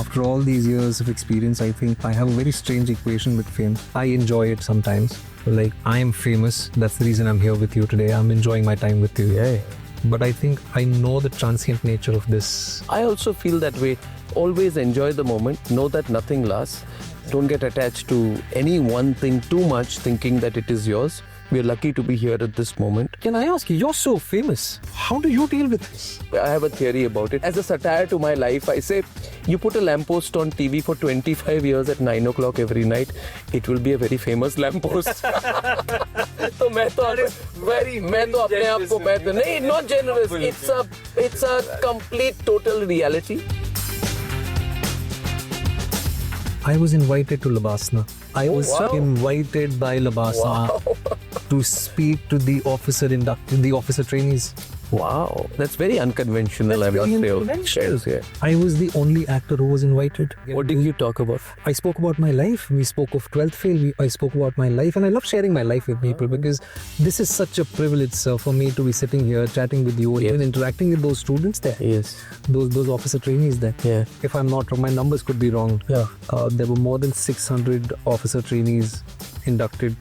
After all these years of experience, I think I have a very strange equation with fame. I enjoy it sometimes. Like, I am famous. That's the reason I'm here with you today. I'm enjoying my time with you. Yeah. But I think I know the transient nature of this. I also feel that way. Always enjoy the moment. Know that nothing lasts. Don't get attached to any one thing too much, thinking that it is yours. We are lucky to be here at this moment. Can I ask you, you're so famous. How do you deal with this? I have a theory about it. As a satire to my life, I say, you put a lamppost on TV for 25 years at 9 o'clock every night, it will be a very famous lamppost. तो मैं तो अपने आप को नहीं, not generous. It's a complete total reality. I was invited to Labasna. I was invited by Labasna to speak to the officer trainees. Wow, that's very unconventional. I must say. I was the only actor who was invited. What did you talk about? I spoke about my life. We spoke of 12th fail. I spoke about my life, and I love sharing my life with people because this is such a privilege, sir, for me to be sitting here chatting with you and even interacting with those students there. Yes. Those officer trainees there. Yeah. If I'm not wrong, my numbers could be wrong. Yeah. There were more than 600 officer trainees inducted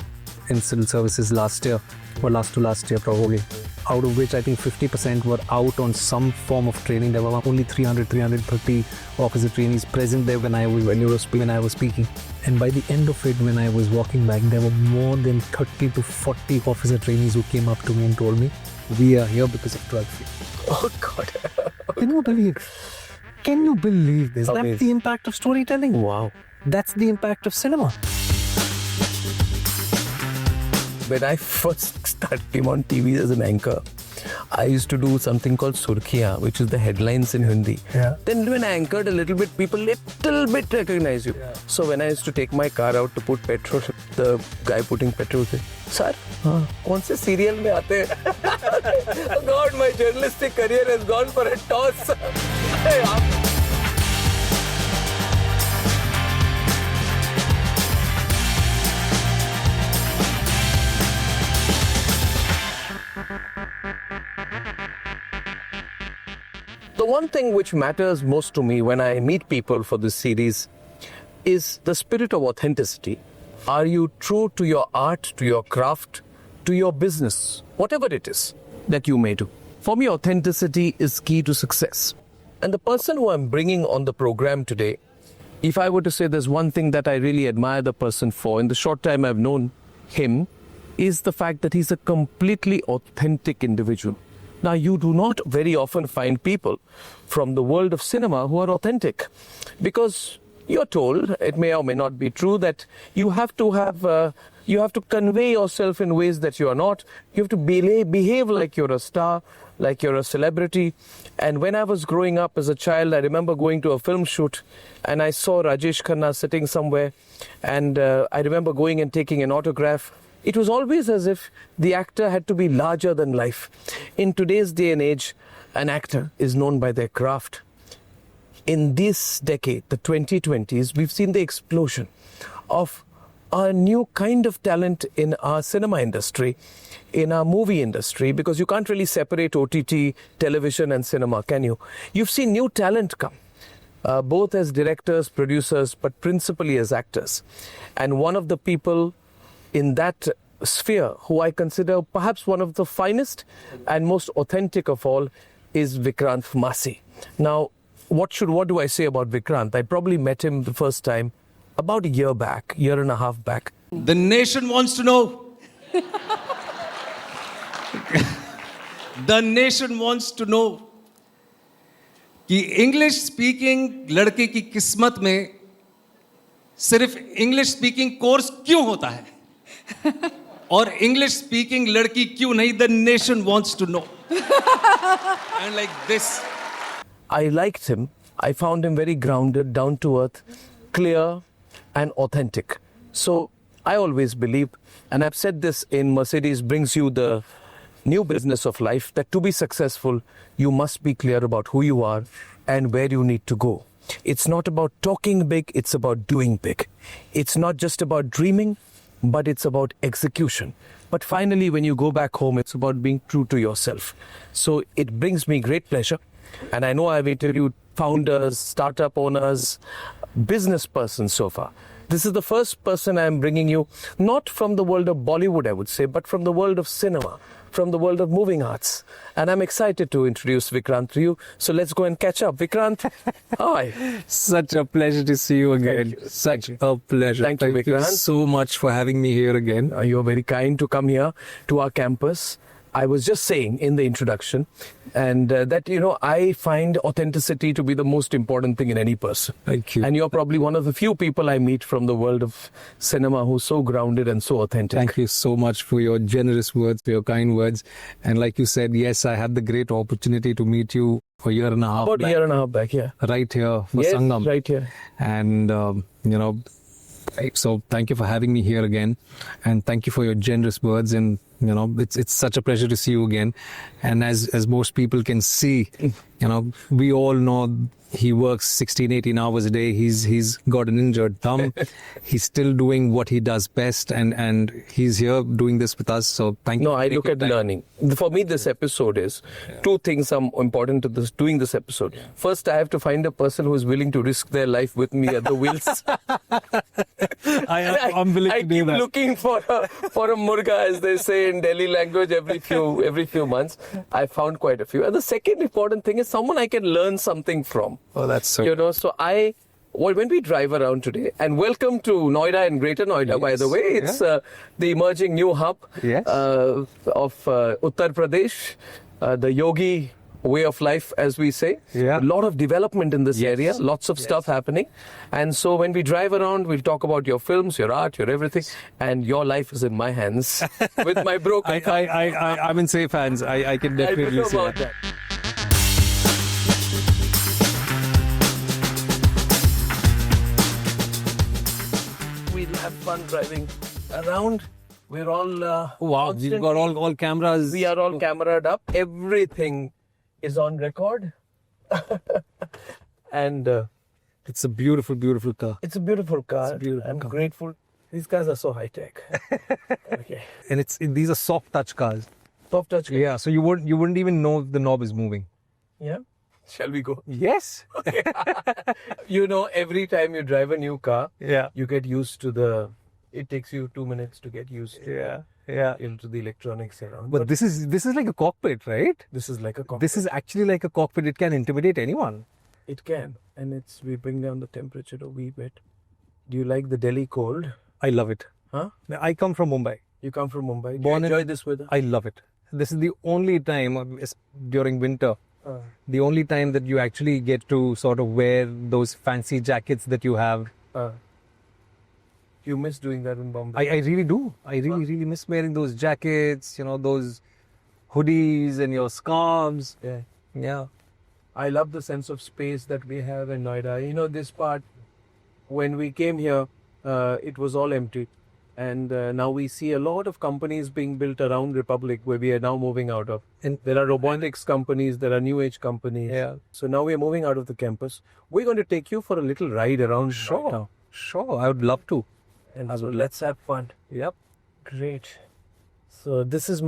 in civil services last year, or last year probably. Out of which I think 50% were out on some form of training. There were only 330 officer trainees present there when I was speaking. And by the end of it, when I was walking back, there were more than 30 to 40 officer trainees who came up to me and told me, we are here because of 12th fail. Oh God. Can you believe this? Amazing. That's the impact of storytelling. Wow. That's the impact of cinema. When I first came on TV as an anchor, I used to do something called Surkhiyan, which is the headlines in Hindi. Yeah. Then when I anchored a little bit, people little bit recognize you. Yeah. So when I used to take my car out to put petrol, the guy putting petrol said, "Sir, कौन से serial में आते हैं?" God, my journalistic career has gone for a toss. The one thing which matters most to me when I meet people for this series is the spirit of authenticity. Are you true to your art, to your craft, to your business, whatever it is that you may do? For me, authenticity is key to success. And the person who I'm bringing on the program today, if I were to say there's one thing that I really admire the person for in the short time I've known him, is the fact that he's a completely authentic individual. Now, you do not very often find people from the world of cinema who are authentic, because you're told, it may or may not be true, that you have to convey yourself in ways that you are not. You have to behave like you're a star, like you're a celebrity. And when I was growing up as a child, I remember going to a film shoot and I saw Rajesh Khanna sitting somewhere, and I remember going and taking an autograph. It was always as if the actor had to be larger than life. In today's day and age, an actor is known by their craft. In this decade, the 2020s, we've seen the explosion of a new kind of talent in our cinema industry, in our movie industry, because you can't really separate OTT, television and cinema, can you? You've seen new talent come, both as directors, producers, but principally as actors. And one of the people in that sphere who I consider perhaps one of the finest and most authentic of all is Vikrant Massey. Now, what do I say about Vikrant? I probably met him the first time about a year and a half back. The nation wants to know. The nation wants to know कि English speaking लड़के की किस्मत में सिर्फ English speaking course क्यों होता है और इंग्लिश स्पीकिंग लड़की क्यों नहीं? The nation wants to know. And like this. I liked him. I found him very grounded, down to earth, clear and authentic. So I always believed, and I've said this in Mercedes brings you the new business of life, that to be successful, you must be clear about who you are and where you need to go. It's not about talking big, it's about doing big. It's not just about dreaming, but it's about execution. But finally, when you go back home, it's about being true to yourself. So it brings me great pleasure. And I know I've interviewed founders, startup owners, business persons so far. This is the first person I'm bringing you, not from the world of Bollywood, I would say, but from the world of cinema, from the world of moving arts. And I'm excited to introduce Vikrant to you. So let's go and catch up. Vikrant, hi. Such a pleasure to see you again. Thank you. Such a pleasure. Thank you, Vikrant. so much for having me here again. You're very kind to come here to our campus. I was just saying in the introduction, and that, I find authenticity to be the most important thing in any person. Thank you. And you're probably one of the few people I meet from the world of cinema who's so grounded and so authentic. Thank you so much for your generous words, for your kind words. And like you said, yes, I had the great opportunity to meet you a year and a half About back, a year and a half back, yeah. right here for Yes, Sangam. right here. And, so thank you for having me here again. And thank you for your generous words. And, it's such a pleasure to see you again. And as most people can see, we all know he works 16, 18 hours a day. He's got an injured thumb. He's still doing what he does best. And he's here doing this with us. So thank you. No, I look at learning. For me, this episode is two things are important to doing this episode. First, I have to find a person who is willing to risk their life with me at the wheels. I'm willing to do keep that. looking for a murga, as they say in Delhi language, every few months. I found quite a few. And the second important thing is someone I can learn something from. Oh, that's so. So when we drive around today, and welcome to Noida and Greater Noida, by the way. It's the emerging new hub of Uttar Pradesh, the yogi way of life, as we say. Yeah. A lot of development in this area, lots of stuff happening. And so when we drive around, we'll talk about your films, your art, your everything. And your life is in my hands with my broken thumb. I'm in safe hands. I can definitely know say about that. We'll have fun driving around. We're all Wow, you've got all cameras. We are all cameraed up. Everything is on record. And It's a beautiful, beautiful car. it's a beautiful car. It's a beautiful I'm car. grateful. These cars are so high tech. Okay. And these are soft touch cars. Soft touch. Yeah, so you wouldn't even know if the knob is moving. Yeah. Shall we go? Yes. Every time you drive a new car, Yeah. you get used to it takes you 2 minutes to get used to, Yeah. into the electronics around. But this is like a cockpit, right? this is like a cockpit. This is actually like a cockpit. It can intimidate anyone. It can. And we bring down the temperature a wee bit. Do you like the Delhi cold? I love it. Huh? I come from Mumbai. You come from Mumbai. Do Born you in- enjoy this weather? I love it. This is the only time during winter, the only time that you actually get to sort of wear those fancy jackets that you have. You miss doing that in Bombay? I really do. I really miss wearing those jackets, those hoodies and your scarves. Yeah. Yeah. I love the sense of space that we have in Noida. This part, when we came here, it was all empty. And now we see a lot of companies being built around Republic, where we are now moving out of. And There are robotics companies, there are new age companies. Yeah. So now we are moving out of the campus. We're going to take you for a little ride around Noida. Sure. I would love to. And so let's have fun. Yep. Great. So this is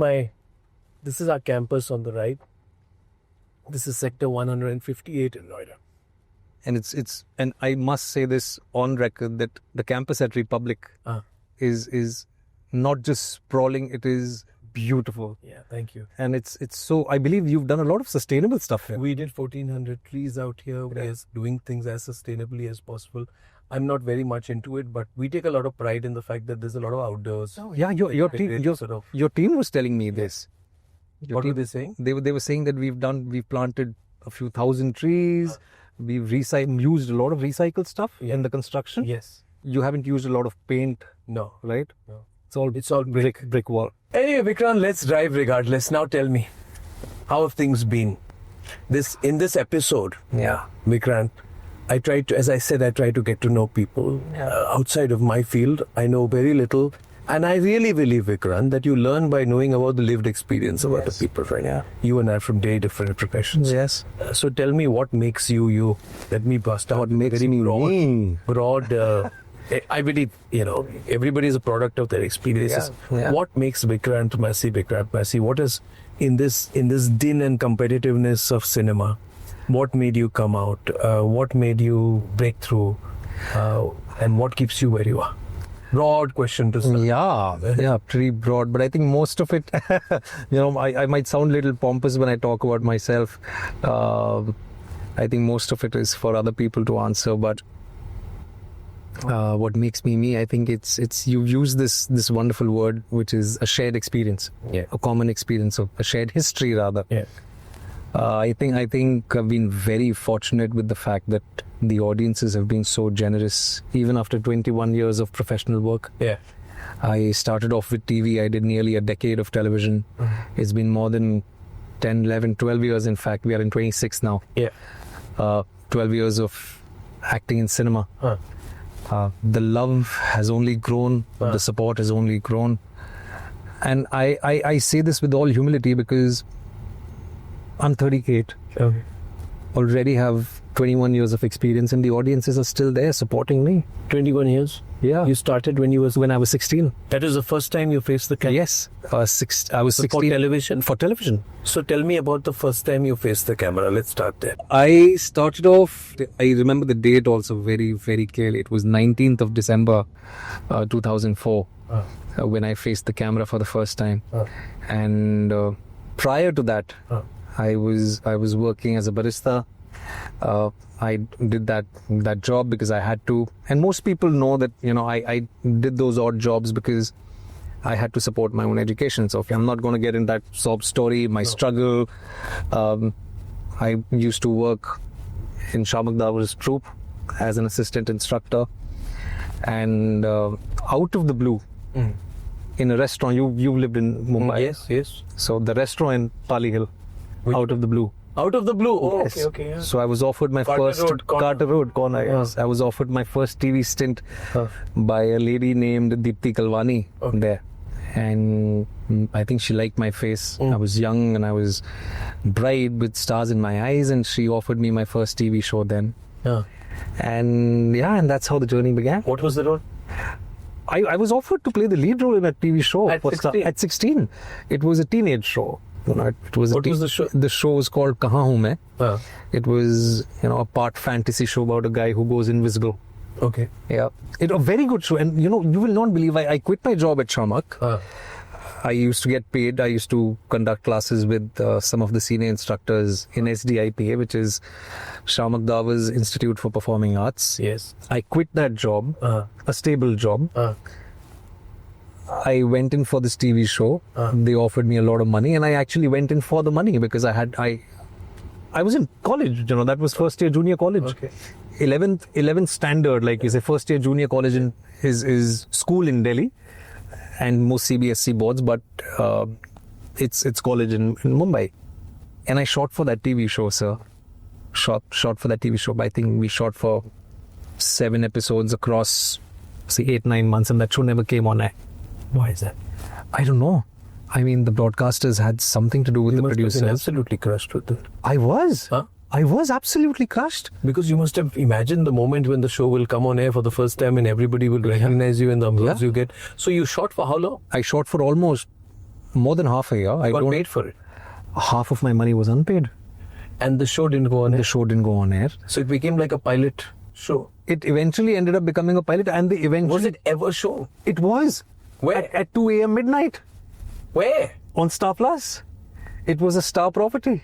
our campus on the right. This is sector 158 in Noida. And and I must say this on record that the campus at Republic is not just sprawling, it is beautiful. Yeah, thank you. And it's so, I believe you've done a lot of sustainable stuff here. We did 1,400 trees out here. We're doing things as sustainably as possible. I'm not very much into it, but we take a lot of pride in the fact that there's a lot of outdoors. Oh, yeah, your team was telling me this. What were they saying? They were saying that we've planted a few thousand trees. We've used a lot of recycled stuff in the construction. Yes. You haven't used a lot of paint, No. right? No. It's all brick wall. Anyway, Vikrant, let's drive regardless. Now tell me, how have things been? In this episode, Vikrant, I try to get to know people outside of my field. I know very little. And I really believe, Vikrant, that you learn by knowing about the lived experience of other people, right? Yeah. You and I from very different professions. Yes. So tell me, what makes you you? Let me bust out. What makes very me me? broad. I believe, everybody is a product of their experiences. Yeah. What makes Vikrant Massey? What is in this din and competitiveness of cinema? What made you come out? What made you break through? And what keeps you where you are? Broad question to start. Yeah, pretty broad. But I think most of it, I might sound a little pompous when I talk about myself. I think most of it is for other people to answer. But what makes me me, I think it's you've used this wonderful word, which is a shared experience, a common experience, of a shared history rather. I think I've been very fortunate with the fact that the audiences have been so generous, even after 21 years of professional work. I started off with TV. I did nearly a decade of television. It's been more than 10, 11, 12 years. In fact, we are in 26 now. 12 years of acting in cinema. The love has only grown. The support has only grown. And I say this with all humility because I'm 38. Already have 21 years of experience, and the audiences are still there supporting me. 21 years? Yeah. You started when I was 16. That is the first time you faced the camera? Yes. I was 16. For television? For television. So tell me about the first time you faced the camera. Let's start there. I started off, I remember the date also very, very clearly. It was 19th of December 2004 when I faced the camera for the first time. And prior to that, I was working as a barista. I did that job because I had to, and most people know that I did those odd jobs because I had to support my own education. So I'm not going to get in that sob story, my struggle. I used to work in Arnab Goswami's troupe as an assistant instructor, and out of the blue, in a restaurant. You've lived in Mumbai. Yes. So the restaurant in Pali Hill, out of the blue. Out of the blue? Oh, Yes. okay. Yeah. So I was offered my first Carter Road corner. Yes. I was offered my first TV stint by a lady named Deepti Kalwani there, and I think she liked my face. I was young and I was bright with stars in my eyes, and she offered me my first TV show then. And that's how the journey began. What was the role? I was offered to play the lead role in a TV show At 16? At 16. It was a teenage show. It was What was the show? The show was called Kahan Hoon Main. It was a part fantasy show about a guy who goes invisible. Okay. Yeah, a very good show. And you will not believe, I quit my job at Shamak. I used to get paid. I used to conduct classes with some of the senior instructors in SDIPA, which is Shamak Davar's Institute for Performing Arts. Yes. I quit that job, a stable job. I went in for this TV show. They offered me a lot of money, and I actually went in for the money because I was in college. That was first year junior college. Okay. 11th standard, like you say, first year junior college is school in Delhi, and most CBSE boards, but it's college in Mumbai. And I shot for that TV show, sir. Shot for that TV show. But I think we shot for 7 episodes across, 8-9 months, and that show never came on air. Why is that? I don't know. I mean, the broadcasters had something to do with the producers. You must have been absolutely crushed with it. I was. Huh? I was absolutely crushed. Because you must have imagined the moment when the show will come on air for the first time and everybody will recognize you and the applause you get. So you shot for how long? I shot for almost more than half a year. I got paid for it? Half of my money was unpaid. And the show didn't go on air? The show didn't go on air. So it became like a pilot show? It eventually ended up becoming a pilot, and they eventually... Was it ever shown? It was. Where? At 2 a.m. midnight. Where? On Star Plus. It was a Star property.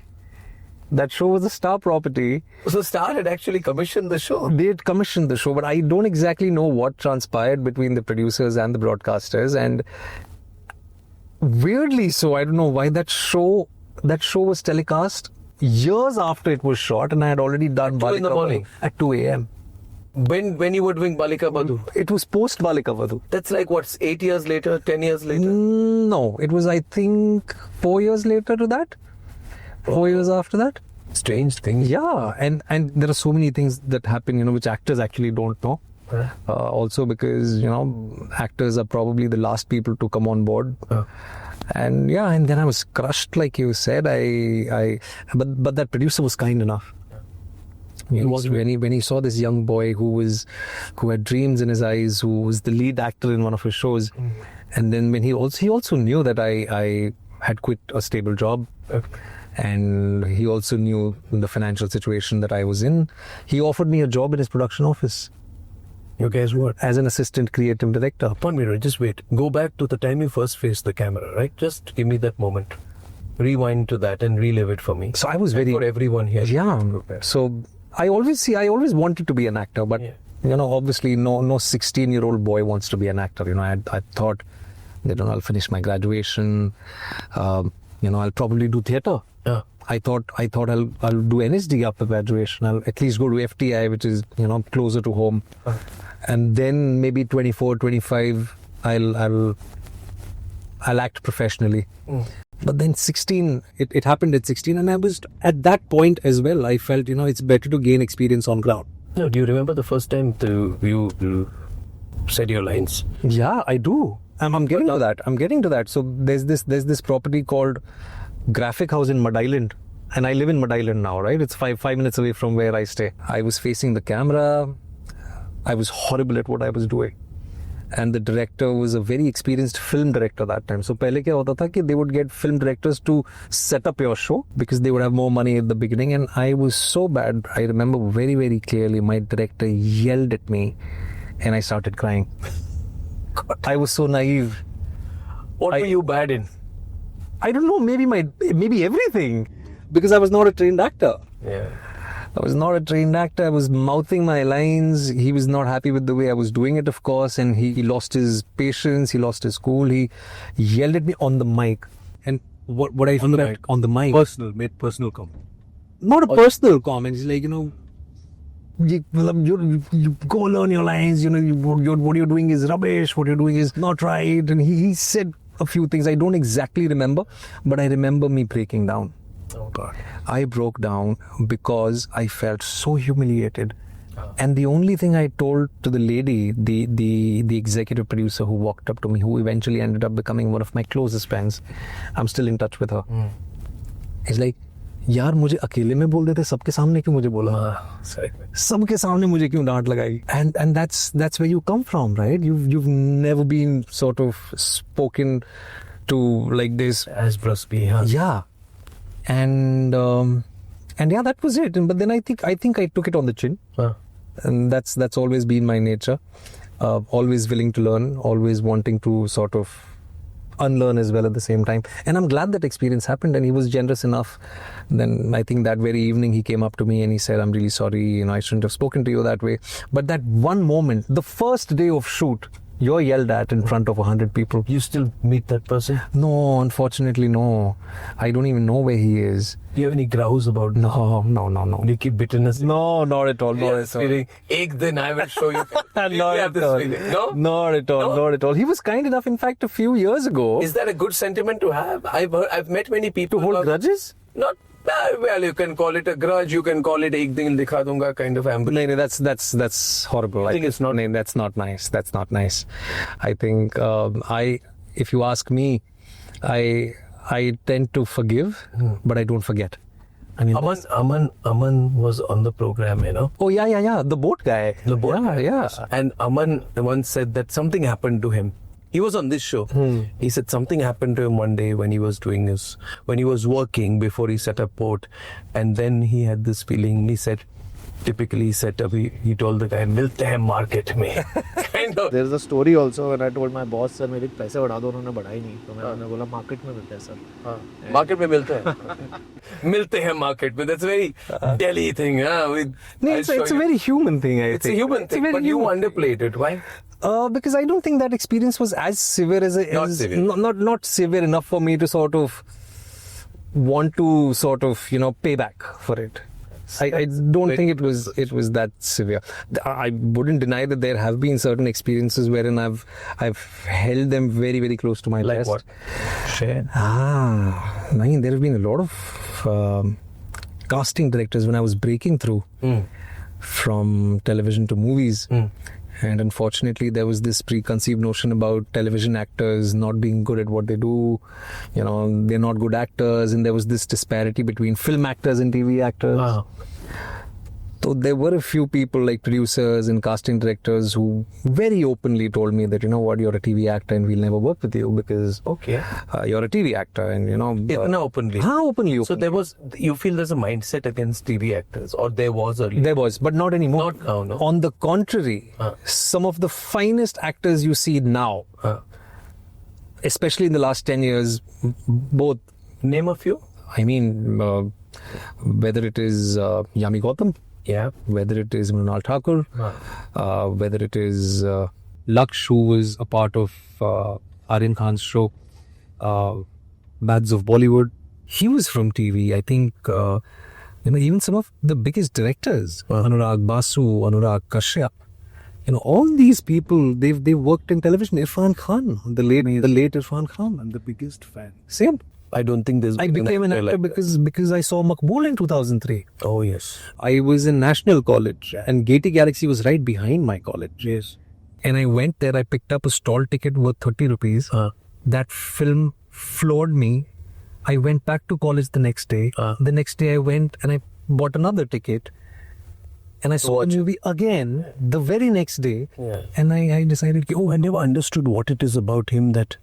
That show was a Star property. So Star had actually commissioned the show? They had commissioned the show, but I don't exactly know what transpired between the producers and the broadcasters. And weirdly so, I don't know why that show was telecast years after it was shot, and I had already done At 2 in the morning? At 2 a.m. When you were doing Balika Vadhu? It was post Balika Vadhu. That's like what, 8 years later, 10 years later? No, it was, I think, 4 years later to that. 4 years after that. Strange things. Yeah, and there are so many things that happen, which actors actually don't know. Also because, actors are probably the last people to come on board. And then I was crushed, like you said. But that producer was kind enough. When he saw this young boy who had dreams in his eyes, who was the lead actor in one of his shows, and then when he also knew that I had quit a stable job. And he also knew the financial situation that I was in. He offered me a job in his production office. You guys what? As an assistant creative director. 1 minute, just wait. Go back to the time you first faced the camera, right? Just give me that moment. Rewind to that and relive it for me. So I was and very... for everyone here. Yeah. So I always wanted to be an actor, but obviously no 16-year-old boy wants to be an actor. I thought that I'll finish my graduation. I'll probably do theatre. Yeah. I thought I'll do NSD after graduation. I'll at least go to FTI, which is closer to home, and then maybe 24, 25, I'll act professionally. But then 16, it happened at 16, and I was at that point as well. I felt it's better to gain experience on ground. No, do you remember the first time you said your lines? Yeah, I do. I'm getting to that. So there's this property called Graphic House in Mud Island, and I live in Mud Island now, right? It's five minutes away from where I stay. I was facing the camera. I was horrible at what I was doing, and the director was a very experienced film director that time. So pehle kya hota tha ki they would get film directors to set up your show because they would have more money at the beginning, and I was so bad. I remember very, very clearly my director yelled at me and I started crying. I was so naive. What were you bad in? I don't know, maybe everything, because I was not a trained actor. Yeah. I was not a trained actor. I was mouthing my lines. He was not happy with the way I was doing it, of course, and he lost his patience. He lost his cool. He yelled at me on the mic. And what I found out on the mic. Made personal comment. Not a personal comment. He's like, you go learn your lines. What you're doing is rubbish. What you're doing is not right. And he said a few things I don't exactly remember, but I remember me breaking down. Oh God. I broke down because I felt so humiliated. And the only thing I told to the lady, the executive producer who walked up to me, who eventually ended up becoming one of my closest friends, I'm still in touch with her. It's like, यार मुझे अकेले में बोल देते, सबके सामने क्यों मुझे बोला? सबके सामने मुझे क्यों डांट लगाई? And that's where you come from, right? You've never been sort of spoken to like this. As Brusby, huh? Yeah. And yeah, that was it. But then I think I took it on the chin. And that's always been my nature. Always willing to learn, always wanting to sort of unlearn as well at the same time. And I'm glad that experience happened, and he was generous enough. Then I think that very evening he came up to me and he said, I'm really sorry, I shouldn't have spoken to you that way. But that one moment, the first day of shoot, you're yelled at in front of 100 people. You still meet that person? No, unfortunately, no. I don't even know where he is. Do you have any grouse about? No. Do you keep bitterness? No, not at all. Not at all. Ek din I will show you. Not at all. No? Not at all. Not at all. He was kind enough, in fact, a few years ago. Is that a good sentiment to have? I've met many people to hold grudges? Not. Well, you can call it a grudge. You can call it ek din dikha dunga kind of ambition. No, that's horrible. I think it's not. No, that's not nice. That's not nice. I think if you ask me, I tend to forgive, but I don't forget. I mean, Aman was on the program, Oh yeah. The boat guy. The boat guy. Yeah. And Aman once said that something happened to him. He was on this show. He said something happened to him one day when he was working before he set up port, and then he had this feeling. He said, typically he told the guy, "Milte hain market mein." Kind of. There's a story also when I told my boss, sir, मेरे पैसे बढ़ा दो, उन्होंने बढ़ाई नहीं, तो मैंने बोला market में मिलते हैं sir. Market में मिलते हैं. मिलते हैं market में. That's a very Delhi thing, it's a very human thing. It's a human thing, but you underplayed it. Why? Because I don't think that experience was as severe as not severe enough for me to sort of want to sort of pay back for it. I don't think it was that severe. I wouldn't deny that there have been certain experiences wherein I've held them very, very close to my chest. Like what? Share. There have been a lot of casting directors when I was breaking through from television to movies. And unfortunately, there was this preconceived notion about television actors not being good at what they do. They're not good actors. And there was this disparity between film actors and TV actors. Wow. So there were a few people like producers and casting directors who very openly told me that, you know what, you're a TV actor and we'll never work with you because you're a TV actor and, you know. Itna openly. Openly. So you feel there's a mindset against TV actors, or there was earlier? There was, but not anymore. Not now, no? On the contrary, some of the finest actors you see now, especially in the last 10 years, both. Name a few. I mean, whether it is Yami Gautam, whether it is Mrunal Thakur, whether it is Laksh, who was a part of Aryan Khan's show, Bads of Bollywood. He was from TV. I think, even some of the biggest directors, Anurag Basu, Anurag Kashyap, all these people, they've worked in television. Irfan Khan, the late Irfan Khan. I'm the biggest fan. Same. I don't think there's. I became an actor because I saw Maqbool in 2003. Oh yes. I was in National College and Gaiety Galaxy was right behind my college. Yes. And I went there. I picked up a stall ticket worth 30 rupees. That film floored me. I went back to college the next day. The next day I went and I bought another ticket. And I saw the movie again the very next day. Yeah. And I decided, I never understood what it is about him that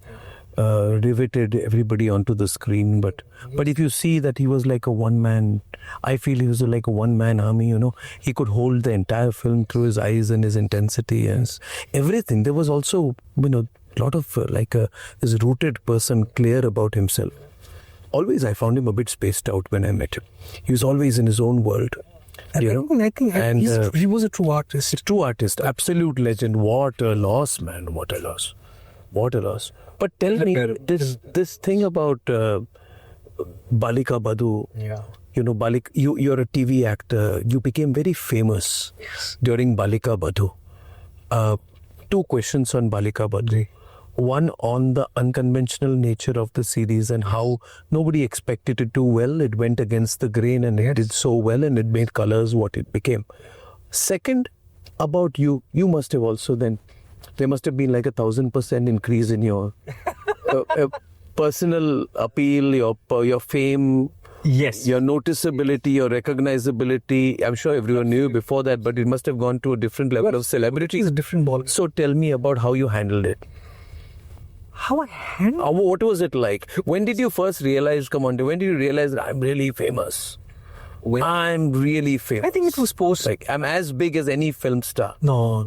riveted everybody onto the screen. But if you see that he was like a one-man, I feel he was like a one-man army, He could hold the entire film through his eyes and his intensity and everything. There was also, a lot of this rooted person, clear about himself. Always I found him a bit spaced out when I met him. He was always in his own world. I think he was a true artist. A true artist, absolute legend. What a loss, man. What a loss. What a loss. But tell me, this thing about Balika Vadhu, Balika, you're a TV actor. You became very famous during Balika Vadhu. 2 questions on Balika Vadhu. One on the unconventional nature of the series and how nobody expected it to do well. It went against the grain and it did so well and it made colors what it became. Second, about you must have also then, there must have been like 1,000% increase in your personal appeal, your fame. Yes. Your noticeability, your recognizability. I'm sure everyone knew before that, but it must have gone to a different level of celebrity. It's a different ball. So tell me about how you handled it. How I handled it? What was it like? When did you first realize, when did you realize that I'm really famous? I'm really famous. I think it was post. Like, I'm as big as any film star. No,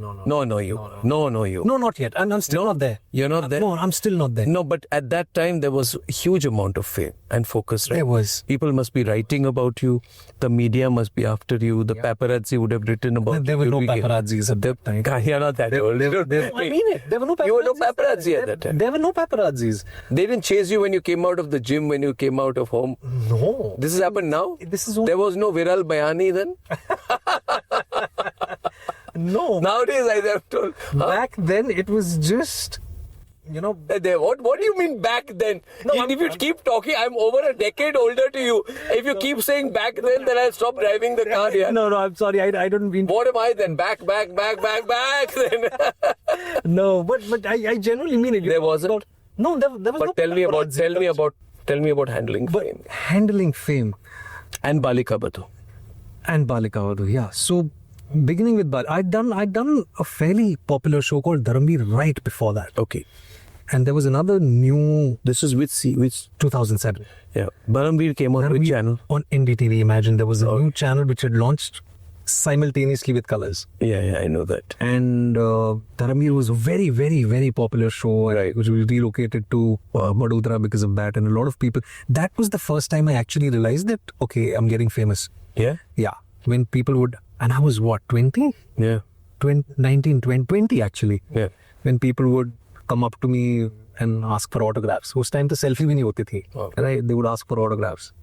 you. No, not yet. I'm still not there. You're not there? No, I'm still not there. No, but at that time, there was a huge amount of fame and focus, right? There was. People must be writing about you. The media must be after you. The paparazzi would have written about you. There were no paparazzis at that time. You're not that old. I mean it. There were no paparazzis. You were no paparazzi at that time. There were no paparazzis. They didn't chase you when you came out of the gym, when you came out of home. No. This has happened now? There was no viral bayani then? No. Nowadays, I have told. Back then, it was just, What do you mean back then? No, if you keep talking, I'm over a decade older to you. If you keep saying back then I'll stop driving the car here. No, I'm sorry. I don't mean. What am I then? Back then. No, but I genuinely mean it. There wasn't. No, there was but no. Tell me about handling fame. Handling fame. And Balika Vadhu. Yeah. So, beginning with I'd done a fairly popular show called Dharamveer right before that. Okay. And there was another new. This is which 2007. Yeah. Dharamveer came on which channel? On NDTV. Imagine there was a new channel which had launched simultaneously with colors. Yeah, I know that. And Dharamveer was a very, very, very popular show, right, which we relocated to Vadodara because of that. And a lot of people. That was the first time I actually realized that, okay, I'm getting famous. Yeah? Yeah. When people would, and I was what, 20? Yeah. 20 actually. Yeah. When people would come up to me and ask for autographs. Us time to selfie bhi nahi hoti thi. Okay. Right? They would ask for autographs.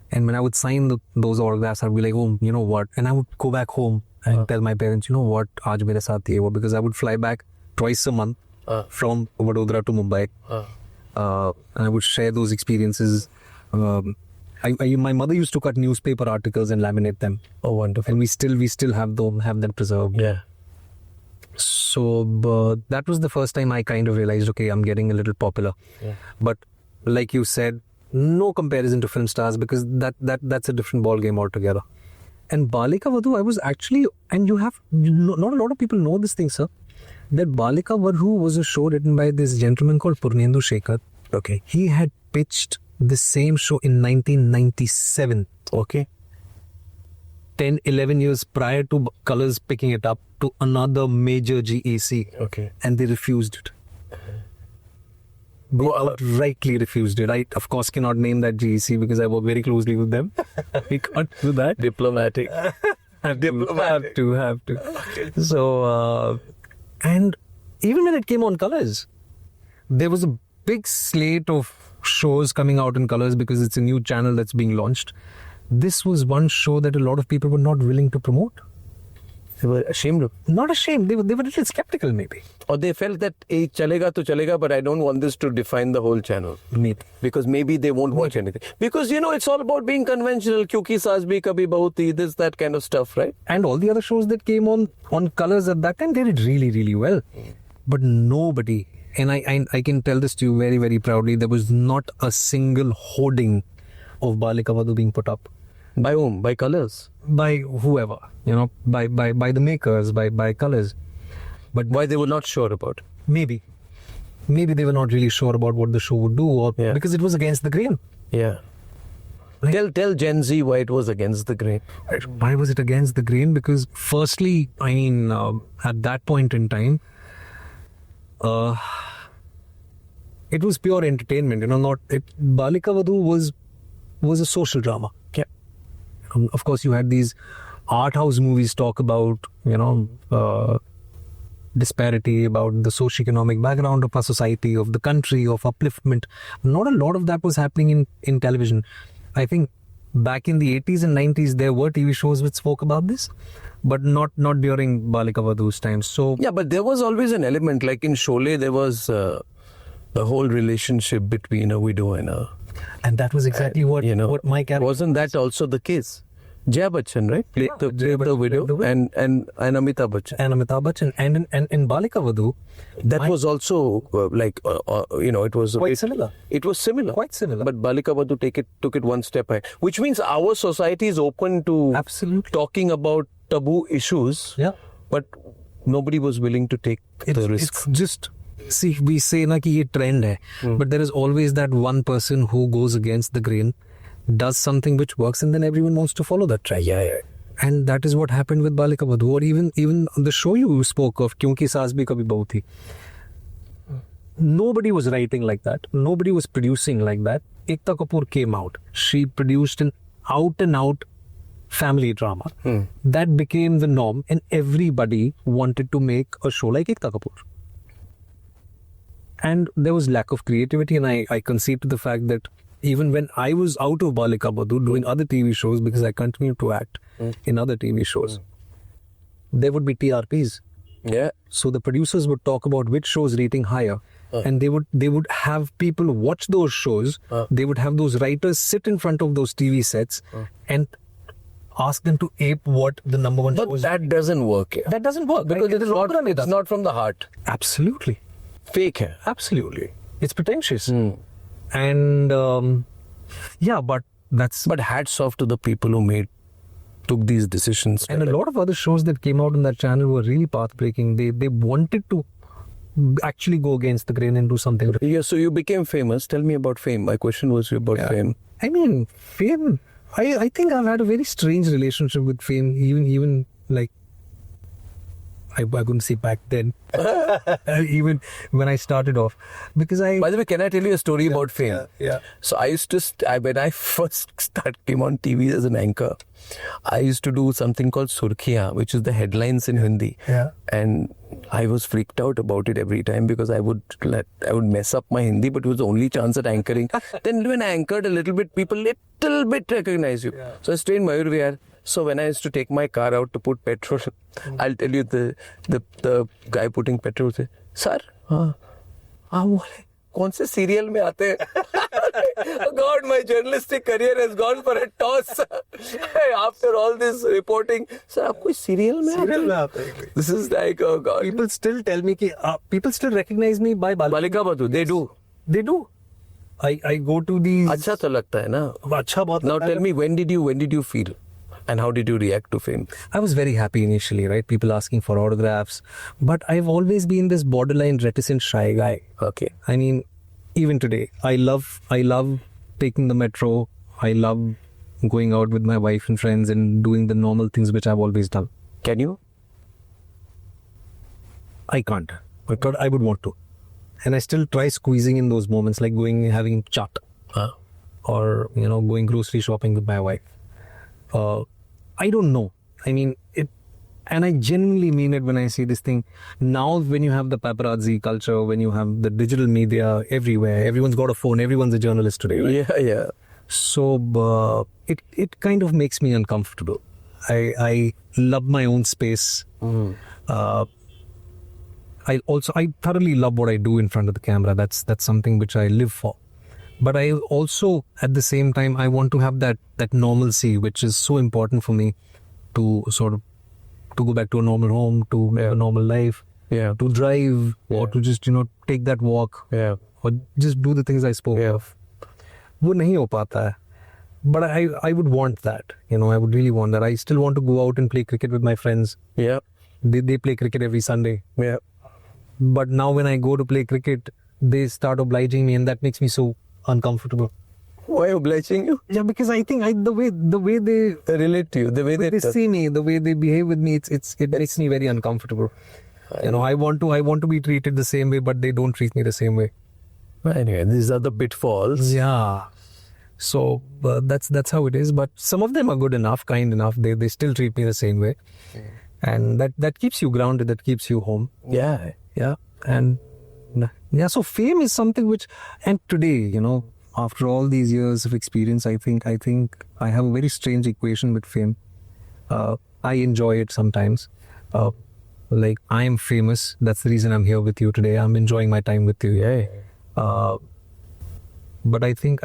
And when I would sign those autographs, I'd be like, oh, you know what? And I would go back home and tell my parents, you know what? Aaj mere saath ye hua. Because I would fly back twice a month from Vadodara to Mumbai. And I would share those experiences. My mother used to cut newspaper articles and laminate them. Oh, wonderful! And we still have them preserved. Yeah. So that was the first time I kind of realized, okay, I'm getting a little popular. Yeah. But like you said, no comparison to film stars because that's a different ball game altogether. And Balika Vadhu, I was actually, and not a lot of people know this thing, sir, that Balika Vadhu was a show written by this gentleman called Purnendu Shekhar. Okay. He had pitched the same show in 1997. Okay. 10, 11 years prior to Colors picking it up to another major GEC. Okay. And they refused it. They outrightly refused it. I, of course, cannot name that GEC because I work very closely with them. We can't do that. Diplomatic. Have to. Okay. So, and even when it came on Colors, there was a big slate of shows coming out in Colors because it's a new channel that's being launched. This was one show that a lot of people were not willing to promote. They were ashamed of. Not ashamed. They were a little skeptical, maybe. Or they felt that, chalega to chalega, but I don't want this to define the whole channel. Maybe. Because maybe they won't watch anything. Because, it's all about being conventional. Kyunki saas bhi kabhi bahu thi, this, that kind of stuff, right? And all the other shows that came on Colors at that time, they did really, really well. But nobody, and I can tell this to you very, very proudly, there was not a single hoarding of Balika Vadhu being put up. By whom? By Colors? By whoever, by the makers, by Colors. But why they were not sure about it? Maybe they were not really sure about what the show would do, or because it was against the grain. Yeah. Right? Tell Gen Z why it was against the grain. Why was it against the grain? Because firstly, at that point in time, it was pure entertainment. Balika Vadhu was a social drama. Yeah. Of course, you had these art house movies talk about, disparity, about the socio-economic background of our society, of the country, of upliftment. Not a lot of that was happening in television. I think back in the 80s and 90s, there were TV shows which spoke about this, but not during Balika Vadhu's time. So yeah, but there was always an element, like in Sholay, there was the whole relationship between a widow and a... And that was exactly what my character... Wasn't that also the case? Jaya Bachchan, right? Played the widow and Amitabh Bachchan. And Amitabh Bachchan. And in Balika Vadhu... That was also it was... Quite similar. It was similar. Quite similar. But Balika Vadhu took it one step ahead. Which means our society is open to... Absolutely. Talking about taboo issues. Yeah. But nobody was willing to take the risk. It's just... See, we say na ki ye trend hai, but there is always that one person who goes against the grain, does something which works, and then everyone wants to follow that trend. Yeah. And that is what happened with Balika Vadhu, or even the show you spoke of, Kyunki Saas Bhi Kabhi Bahu Thi. Nobody was writing like that. Nobody was producing like that. Ekta Kapoor came out. She produced an out-and-out family drama. That became the norm, and everybody wanted to make a show like Ekta Kapoor. And there was lack of creativity, and I concede to the fact that even when I was out of Balika Vadhu doing other TV shows, because I continued to act in other TV shows, there would be TRPs. Yeah. So the producers would talk about which shows rating higher, and they would have people watch those shows. They would have those writers sit in front of those TV sets and ask them to ape what the number one show is. But that doesn't work. That doesn't work because it's not from the heart. Absolutely. Fake hai. Absolutely. It's pretentious. And but that's... But hats off to the people who took these decisions. And a lot of other shows that came out on that channel were really path-breaking. They wanted to actually go against the grain and do something. Yeah, so you became famous. Tell me about fame. My question was about fame. I mean, fame... I think I've had a very strange relationship with fame, even like... I couldn't say back then, even when I started off, because By the way, can I tell you a story about fame? Yeah. So I used to, when I first came on TV as an anchor, I used to do something called Surkhiyan, which is the headlines in Hindi. Yeah. And I was freaked out about it every time because I would mess up my Hindi, but it was the only chance at anchoring. Then when I anchored a little bit, people little bit recognize you. Yeah. So I stayed in Mayur Vihar. So when I used to take my car out to put petrol, I'll tell you the guy putting petrol say, "Sir, कौन से serial में आते हैं?" God, my journalistic career has gone for a toss. After all this reporting, sir, आप कोई serial में आते हैं? This is like, oh God. People still tell me people still recognize me by Balika Vadhu. They do. They do. I go to these. अच्छा तो लगता है ना. अच्छा बहुत. Now tell me, when did you feel? And how did you react to fame? I was very happy initially, right? People asking for autographs. But I've always been this borderline reticent shy guy. Okay. I mean, even today, I love taking the metro. I love going out with my wife and friends and doing the normal things which I've always done. Can you? I can't. But I would want to. And I still try squeezing in those moments, like going having chat. Or, going grocery shopping with my wife. I don't know. I mean, and I genuinely mean it when I say this thing. Now, when you have the paparazzi culture, when you have the digital media everywhere, everyone's got a phone, everyone's a journalist today, right? Yeah. So, it kind of makes me uncomfortable. I love my own space. I thoroughly love what I do in front of the camera. That's something which I live for. But I also, at the same time, I want to have that normalcy, which is so important for me to go back to a normal home, to live a normal life, to drive, or to just, take that walk, or just do the things I spoke of. वो नहीं हो पाता है. But I would want that, I would really want that. I still want to go out and play cricket with my friends. Yeah. They play cricket every Sunday. Yeah. But now when I go to play cricket, they start obliging me, and that makes me so uncomfortable. Why obliging you? Yeah, because I think the way they relate to you, the way they see me, the way they behave with me, it makes me very uncomfortable. I want to be treated the same way, but they don't treat me the same way. Anyway, these are the pitfalls. Yeah. So that's how it is. But some of them are good enough, kind enough. They still treat me the same way, and that keeps you grounded. That keeps you home. Yeah. And so fame is something which, and today, after all these years of experience, I think I have a very strange equation with fame. I enjoy it sometimes. Like, I am famous. That's the reason I'm here with you today. I'm enjoying my time with you. Yeah. But I think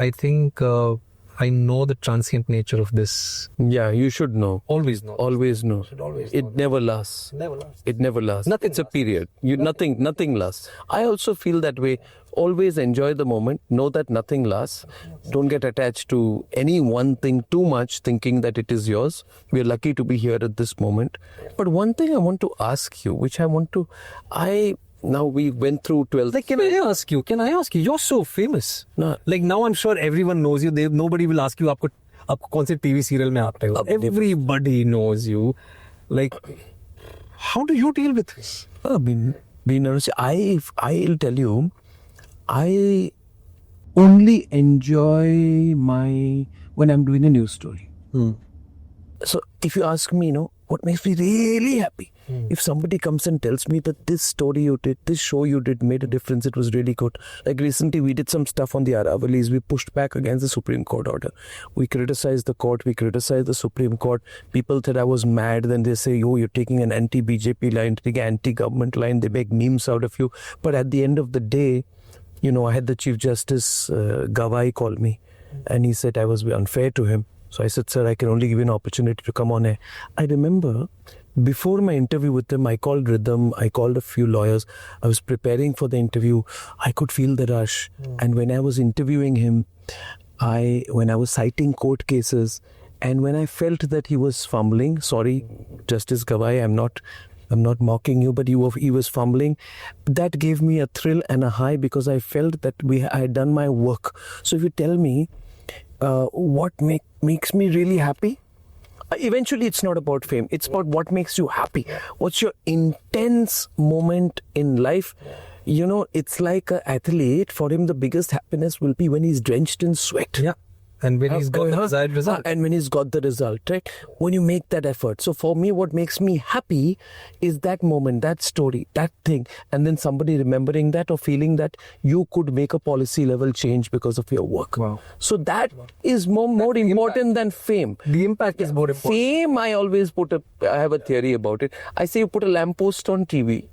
I know the transient nature of this. Yeah, you should know. Always know. Always know. Should always It know. never lasts. Never lasts. It never lasts. Nothing It's a period. Nothing lasts. I also feel that way. Always enjoy the moment. Know that nothing lasts. Don't get attached to any one thing too much, thinking that it is yours. We are lucky to be here at this moment. But one thing I want to ask you, now we went through 12th. Like, can I ask you? You're so famous. No. Like, now I'm sure everyone knows you. Nobody will ask you, आपको कौन से TV serial में आते हो? Everybody knows you. Like, how do you deal with this? Being honest, I'll tell you, I only enjoy when I'm doing a news story. So if you ask me, what makes me really happy? If somebody comes and tells me that this story you did, this show you did made a difference, it was really good. Like recently we did some stuff on the Aravalis, we pushed back against the Supreme Court order. We criticized the court, we criticized the Supreme Court. People said I was mad, then they say, you're taking an anti-BJP line, taking an anti-government line, they make memes out of you. But at the end of the day, I had the Chief Justice Gawai call me and he said I was unfair to him. So I said, sir, I can only give you an opportunity to come on air. I remember before my interview with him, I called Rhythm, I called a few lawyers. I was preparing for the interview. I could feel the rush. And when I was interviewing him, when I was citing court cases, and when I felt that he was fumbling, sorry, Justice Gawai, I'm not mocking you, but he was fumbling. That gave me a thrill and a high because I felt that I had done my work. So if you tell me what makes me really happy, eventually it's not about fame. It's about what makes you happy. What's your intense moment in life? It's like an athlete. For him, the biggest happiness will be when he's drenched in sweat. Yeah. And when he's got the desired result. And when he's got the result, right? When you make that effort. So for me, what makes me happy is that moment, that story, that thing. And then somebody remembering that or feeling that you could make a policy level change because of your work. Wow. So that is more important than fame. The impact is more important. Fame, I always I have a theory about it. I say you put a lamppost on TV.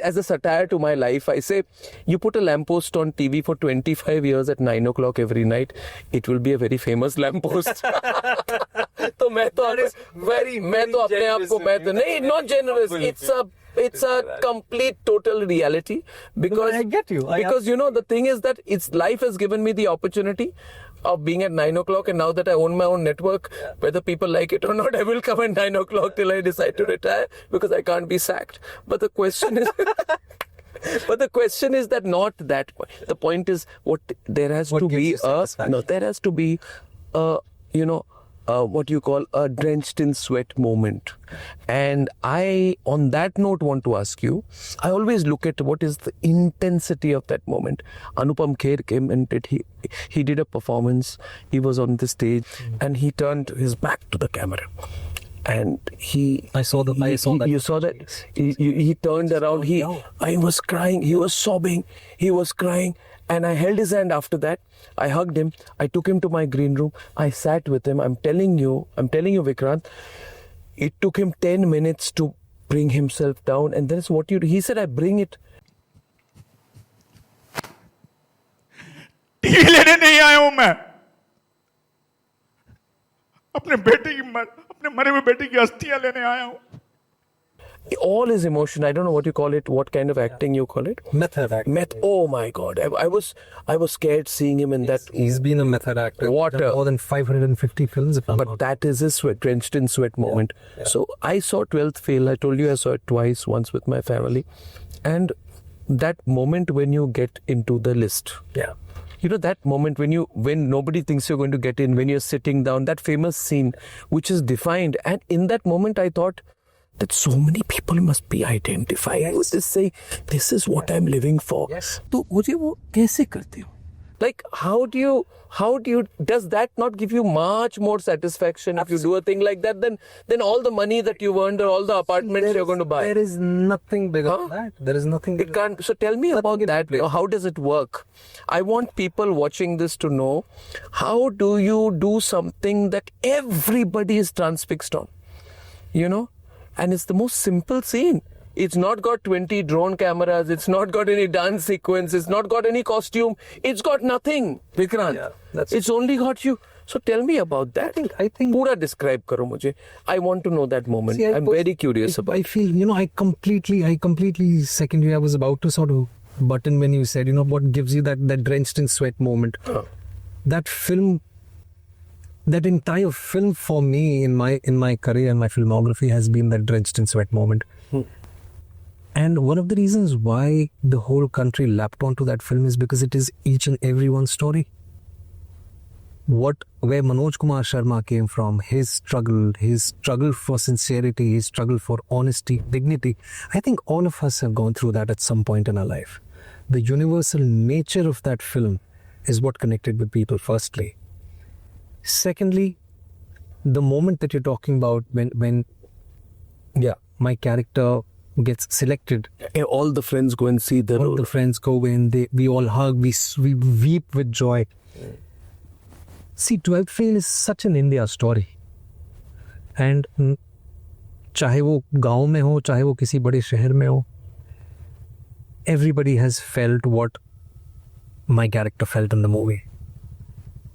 As a satire to my life, I say, you put a lamppost on TV for 25 years at 9 o'clock every night, it will be a very famous lamppost. तो मैं तो अपने आप को नहीं, not generous. It's a complete total reality because I get you. Because the thing is that life has given me the opportunity of being at 9 o'clock, and now that I own my own network, whether people like it or not, I will come at 9 o'clock till I decide to retire because I can't be sacked. But the question is, but the question is that not that point. The point is there has to be a what you call a drenched in sweat moment. And I, on that note, want to ask you, I always look at what is the intensity of that moment. Anupam Kher came and he did a performance. He was on the stage and he turned his back to the camera. And I saw that. You saw that? He turned around. I was crying. He was sobbing. He was crying. And I held his hand after that. I hugged him. I took him to my green room. I sat with him. I'm telling you, Vikrant, it took him 10 minutes to bring himself down. And that's what he said, I bring it. TV लेने नहीं आया हूं मैं, अपने मरे हुए बेटे की अस्थियां लेने आया हूं. All his emotion, I don't know what you call it, what kind of acting you call it? Method acting. Oh my God. I was scared seeing him in that. He's been a method actor. Water. More than 550 films. But that is his drenched in sweat moment. Yeah. So I saw 12th Fail. I told you I saw it twice, once with my family. And that moment when you get into the list. Yeah. You know, that moment when nobody thinks you're going to get in, when you're sitting down, that famous scene which is defined. And in that moment I thought that so many people must be identifying with this, say, this is what I'm living for. Yes. तो मुझे वो कैसे करते हो? Like, how do you, does that not give you much more satisfaction? Absolutely. If you do a thing like that, then all the money that you've earned or all the apartments you're going to buy. There is nothing bigger than that. There is nothing bigger. It can't. So tell me about that. How does it work? I want people watching this to know, how do you do something that everybody is transfixed on? You know? And it's the most simple scene. It's not got 20 drone cameras. It's not got any dance sequence. It's not got any costume. It's got nothing, Vikrant. Yeah, it's only got you. So tell me about that. I think. Pura describe karo mujhe. I want to know that moment. See, I'm very curious about it. I feel, I completely second you. I was about to sort of butt in when you said, what gives you that drenched in sweat moment. That film. That entire film for me in my career and my filmography has been that drenched in sweat moment. And one of the reasons why the whole country lapped onto that film is because it is each and every one's story. Where Manoj Kumar Sharma came from, his struggle for sincerity, his struggle for honesty, dignity. I think all of us have gone through that at some point in our life. The universal nature of that film is what connected with people, firstly. Secondly, the moment that you're talking about when my character gets selected. All the friends go and see the role. All the friends go in, we all hug, we weep with joy. See, 12th Fail is such an India story. And चाहे वो गांव में हो, चाहे वो किसी बड़े शहर में हो, everybody has felt what my character felt in the movie.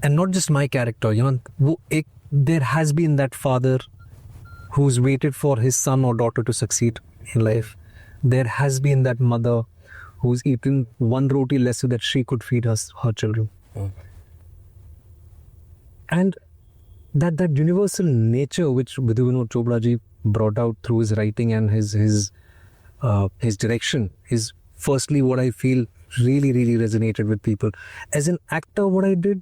And not just my character, there has been that father who's waited for his son or daughter to succeed in life. There has been that mother who's eaten one roti less so that she could feed her children. And that universal nature which Vidhu Vinod Chopra ji brought out through his writing and his direction is firstly what I feel really, really resonated with people. As an actor, what I did,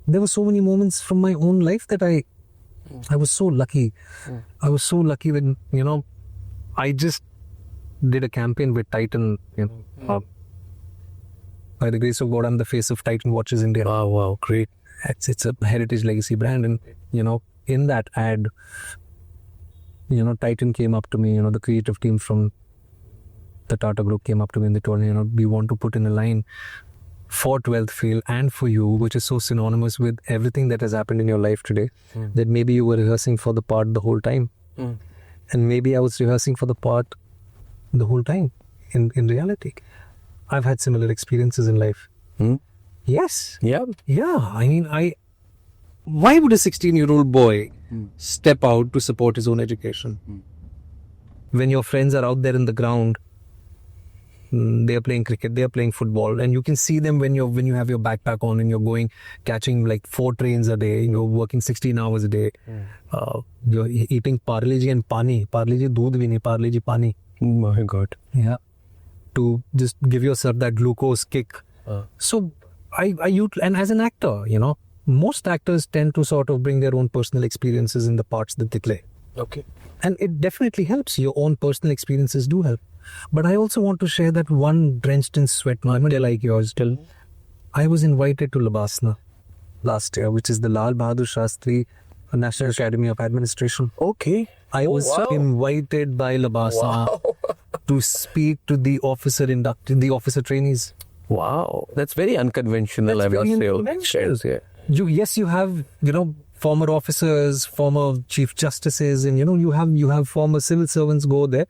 there were so many moments from my own life that I was so lucky. I was so lucky when, I just did a campaign with Titan, by the grace of God, I'm the face of Titan Watches India. Oh, wow, great. It's a heritage legacy brand. And, in that ad, Titan came up to me, the creative team from the Tata Group came up to me and they told me, we want to put in a line for 12th Fail and for you, which is so synonymous with everything that has happened in your life today, that maybe you were rehearsing for the part the whole time. And maybe I was rehearsing for the part the whole time in reality. I've had similar experiences in life. Yes. Yeah. Yeah. I mean, why would a 16-year-old boy step out to support his own education? When your friends are out there in the ground, They are playing cricket, they are playing football, and you can see them when you have your backpack on and you're going catching like 4 trains a day. You're working 16 hours a day. You're eating parle ji and pani. Parle ji doodh bhi nahi, parle ji pani. My God. Yeah, to just give yourself that glucose kick. So and as an actor, most actors tend to sort of bring their own personal experiences in the parts that they play. Okay. And it definitely helps. Your own personal experiences do help. But I also want to share that one drenched in sweat moment like yours. I was invited to Labasna last year, which is the Lal Bahadur Shastri National Academy of Administration. Okay. I was invited by Labasna to speak to the officer trainees. Wow. That's very unconventional, That's I must very say. unconventional. Yeah. You have former officers, former chief justices, and you have former civil servants go there.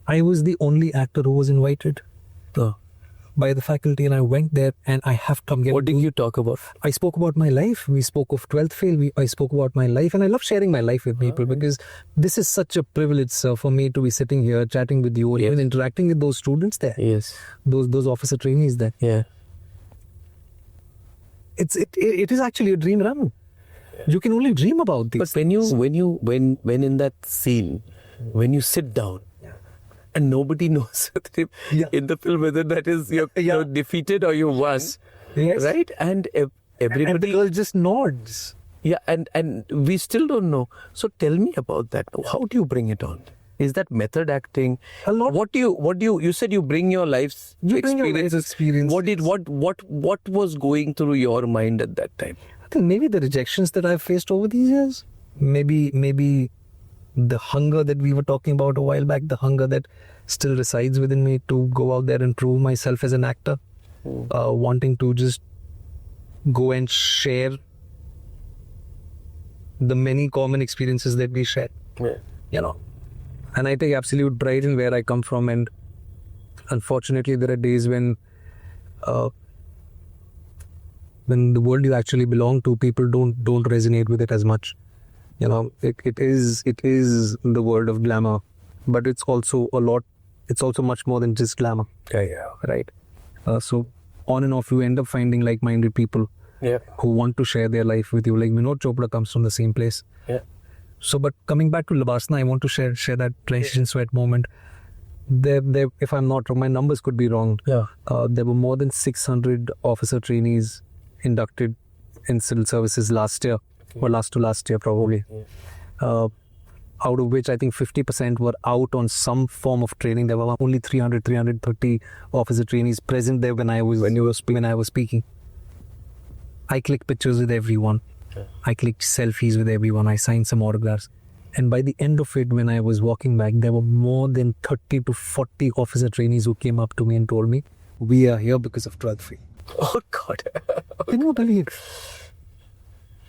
I was the only actor who was invited by the faculty, and I went there, and I have come here. What did you talk about? I spoke about my life. We spoke of 12th fail. I spoke about my life, and I love sharing my life with people because this is such a privilege, sir, for me to be sitting here chatting with you, and even interacting with those students there. Yes. Those officer trainees there. Yeah. It is actually a dream run. You can only dream about these. But when in that scene, when you sit down, and nobody knows in the film whether that is you're defeated or you won, right? And everybody, and the girl just nods. Yeah, and we still don't know. So tell me about that. How do you bring it on? Is that method acting? A lot. What do you said you bring your life's experiences. What was going through your mind at that time? I think maybe the rejections that I've faced over these years. Maybe the hunger that we were talking about a while back, the hunger that still resides within me to go out there and prove myself as an actor, wanting to just go and share the many common experiences that we share. And I take absolute pride in where I come from, and unfortunately there are days when the world you actually belong to, people don't resonate with it as much. It is the world of glamour, but it's also much more than just glamour. Right. So on and off you end up finding like-minded people who want to share their life with you. Like Vinod Chopra comes from the same place. So, but coming back to Labasna, I want to share that drenched in sweat moment. There, if I'm not wrong, my numbers could be wrong. There were more than 600 officer trainees inducted in civil services last year, or last to last year probably. Out of which I think 50% were out on some form of training. There were only 330 officer trainees present there when I was speaking. I clicked pictures with everyone. I clicked selfies with everyone. I signed some autographs. And by the end of it, when I was walking back, there were more than 30 to 40 officer trainees who came up to me and told me, "We are here because of 12th fail." Oh God. Can you believe?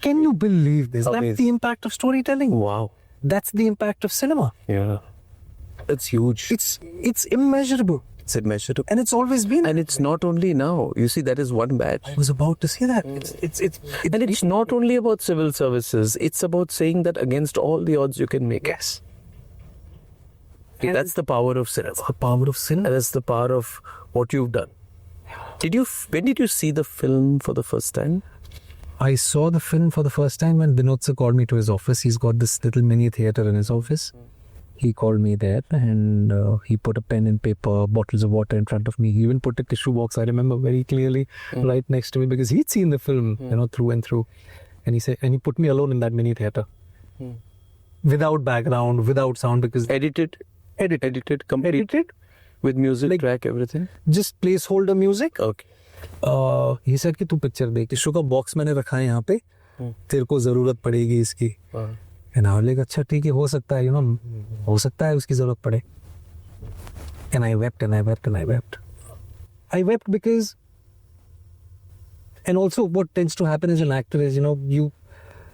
Can you believe this? Amazing. That's the impact of storytelling. Wow. That's the impact of cinema. Yeah. It's huge. It's immeasurable. It's immeasurable. And it's always been. And it's not only now. You see, that is one batch. I was about to say that. And it's not only about civil services. It's about saying that against all the odds you can make. Yes. That's the power of cinema. The power of cinema. That's the power of what you've done. When did you see the film for the first time? I saw the film for the first time when Vinod sir called me to his office. He's got this little mini theatre in his office. He called me there and he put a pen and paper, bottles of water in front of me. He even put a tissue box, I remember very clearly, right next to me because he'd seen the film, through and through. And he put me alone in that mini theatre. Without background, without sound because... Edited, complete. Edited. With music, track, everything? Just placeholder music. Okay. He said कि तू picture देख, tissue का box मैंने रखा है यहाँ पे, तेरे को जरूरत पड़ेगी इसकी. And I was like, अच्छा ठीक है, हो सकता है, हो सकता है उसकी जरूरत पड़े. And I wept and I wept and I wept. I wept because, and also what tends to happen as an actor is,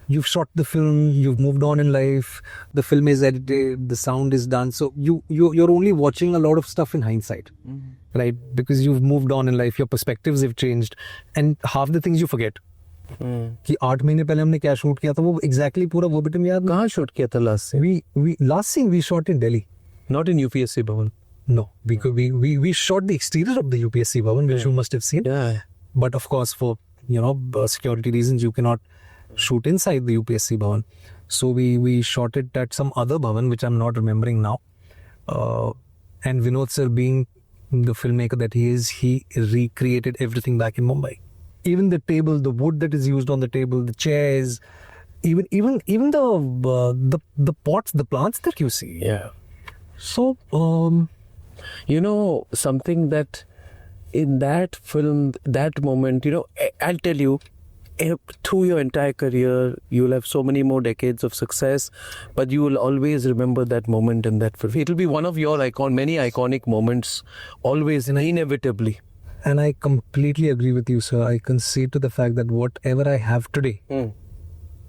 you've shot the film, you've moved on in life, the film is edited, the sound is done, so you're only watching a lot of stuff in hindsight, right? Because you've moved on in life, your perspectives have changed, and half the things you forget. कि 8 महीने पहले हमने क्या shoot किया था वो exactly पूरा verbatim याद. कहाँ शूट किया था last scene? We last scene we shot in Delhi. Not in UPSC भवन. No, because we shot the exterior of the UPSC Bhavan, which you must have seen. Yeah. But of course, for security reasons, you cannot shoot inside the UPSC Bhavan. So we shot it at some other Bhavan, which I'm not remembering now. And Vinod sir, being the filmmaker that he is, he recreated everything back in Mumbai. Even the table, the wood that is used on the table, the chairs, even the pots, the plants that you see. Yeah. So something that in that film, that moment, I'll tell you, through your entire career, you'll have so many more decades of success, but you will always remember that moment in that film. It'll be one of your many iconic moments, always, inevitably. And I completely agree with you, sir. I concede to the fact that whatever I have today,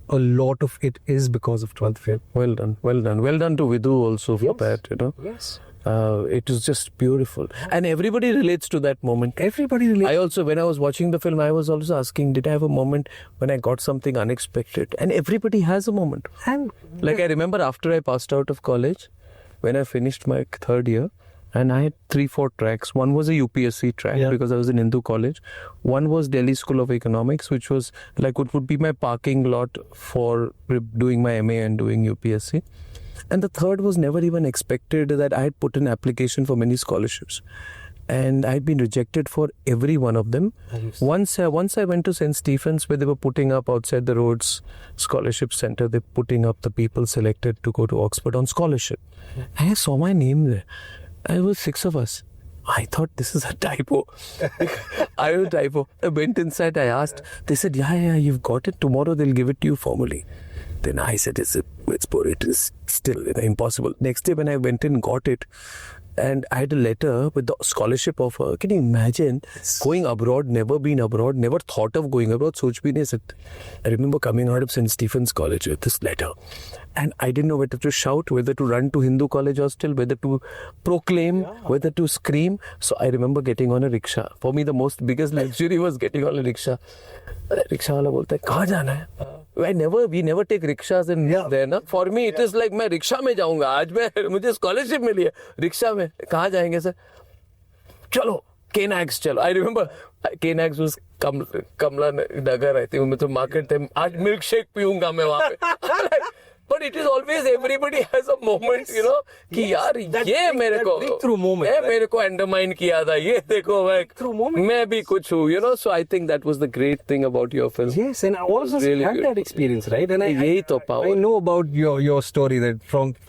a lot of it is because of 12th Fail. Well done. Well done to Vidhu also for that, Yes. It was just beautiful. And everybody relates to that moment. Everybody relates. When I was watching the film, I was also asking, did I have a moment when I got something unexpected? And everybody has a moment. And I remember after I passed out of college, when I finished my third year, and I had 3-4 tracks. One was a UPSC track because I was in Hindu college. One was Delhi School of Economics, which was what would be my parking lot for doing my MA and doing UPSC. And the third was never even expected, that I had put an application for many scholarships. And I had been rejected for every one of them. Once I went to St. Stephen's, where they were putting up outside the roads scholarship center, they're putting up the people selected to go to Oxford on scholarship. And I saw my name there. And it was 6 of us. I thought this is a typo. I went inside, I asked. They said, yeah, you've got it. Tomorrow they'll give it to you formally. Then I said, it is still impossible. Next day when I went in, got it. And I had a letter with the scholarship offer. Can you imagine going abroad, never been abroad, never thought of going abroad, soch bhi nahi sakte. I remember coming out of St. Stephen's College with this letter. And I didn't know whether to shout, whether to run to Hindu college hostel, whether to proclaim, whether to scream. So I remember getting on a rickshaw. For me, the biggest luxury was getting on a rickshaw. Rickshaw wala bolta hai, kahan jana hai? We never take rickshaws in there, na? For me, it is like, मैं rickshaw में जाऊंगा आज मुझे scholarship मिली है rickshaw में कहाँ जाएंगे sir चलो K-Nags चलो I remember K-Nags was Kamala Nagar I think तो market थे आज मिल्क शेक पीऊंगा मैं वहाँ पे But it is always everybody has a moment, कि यार ये मेरे को undermine किया था ये देखो मैं भी कुछ हूँ so I think that was the great thing about your film. Yes, and all of us really had that experience, right? And I know about your story that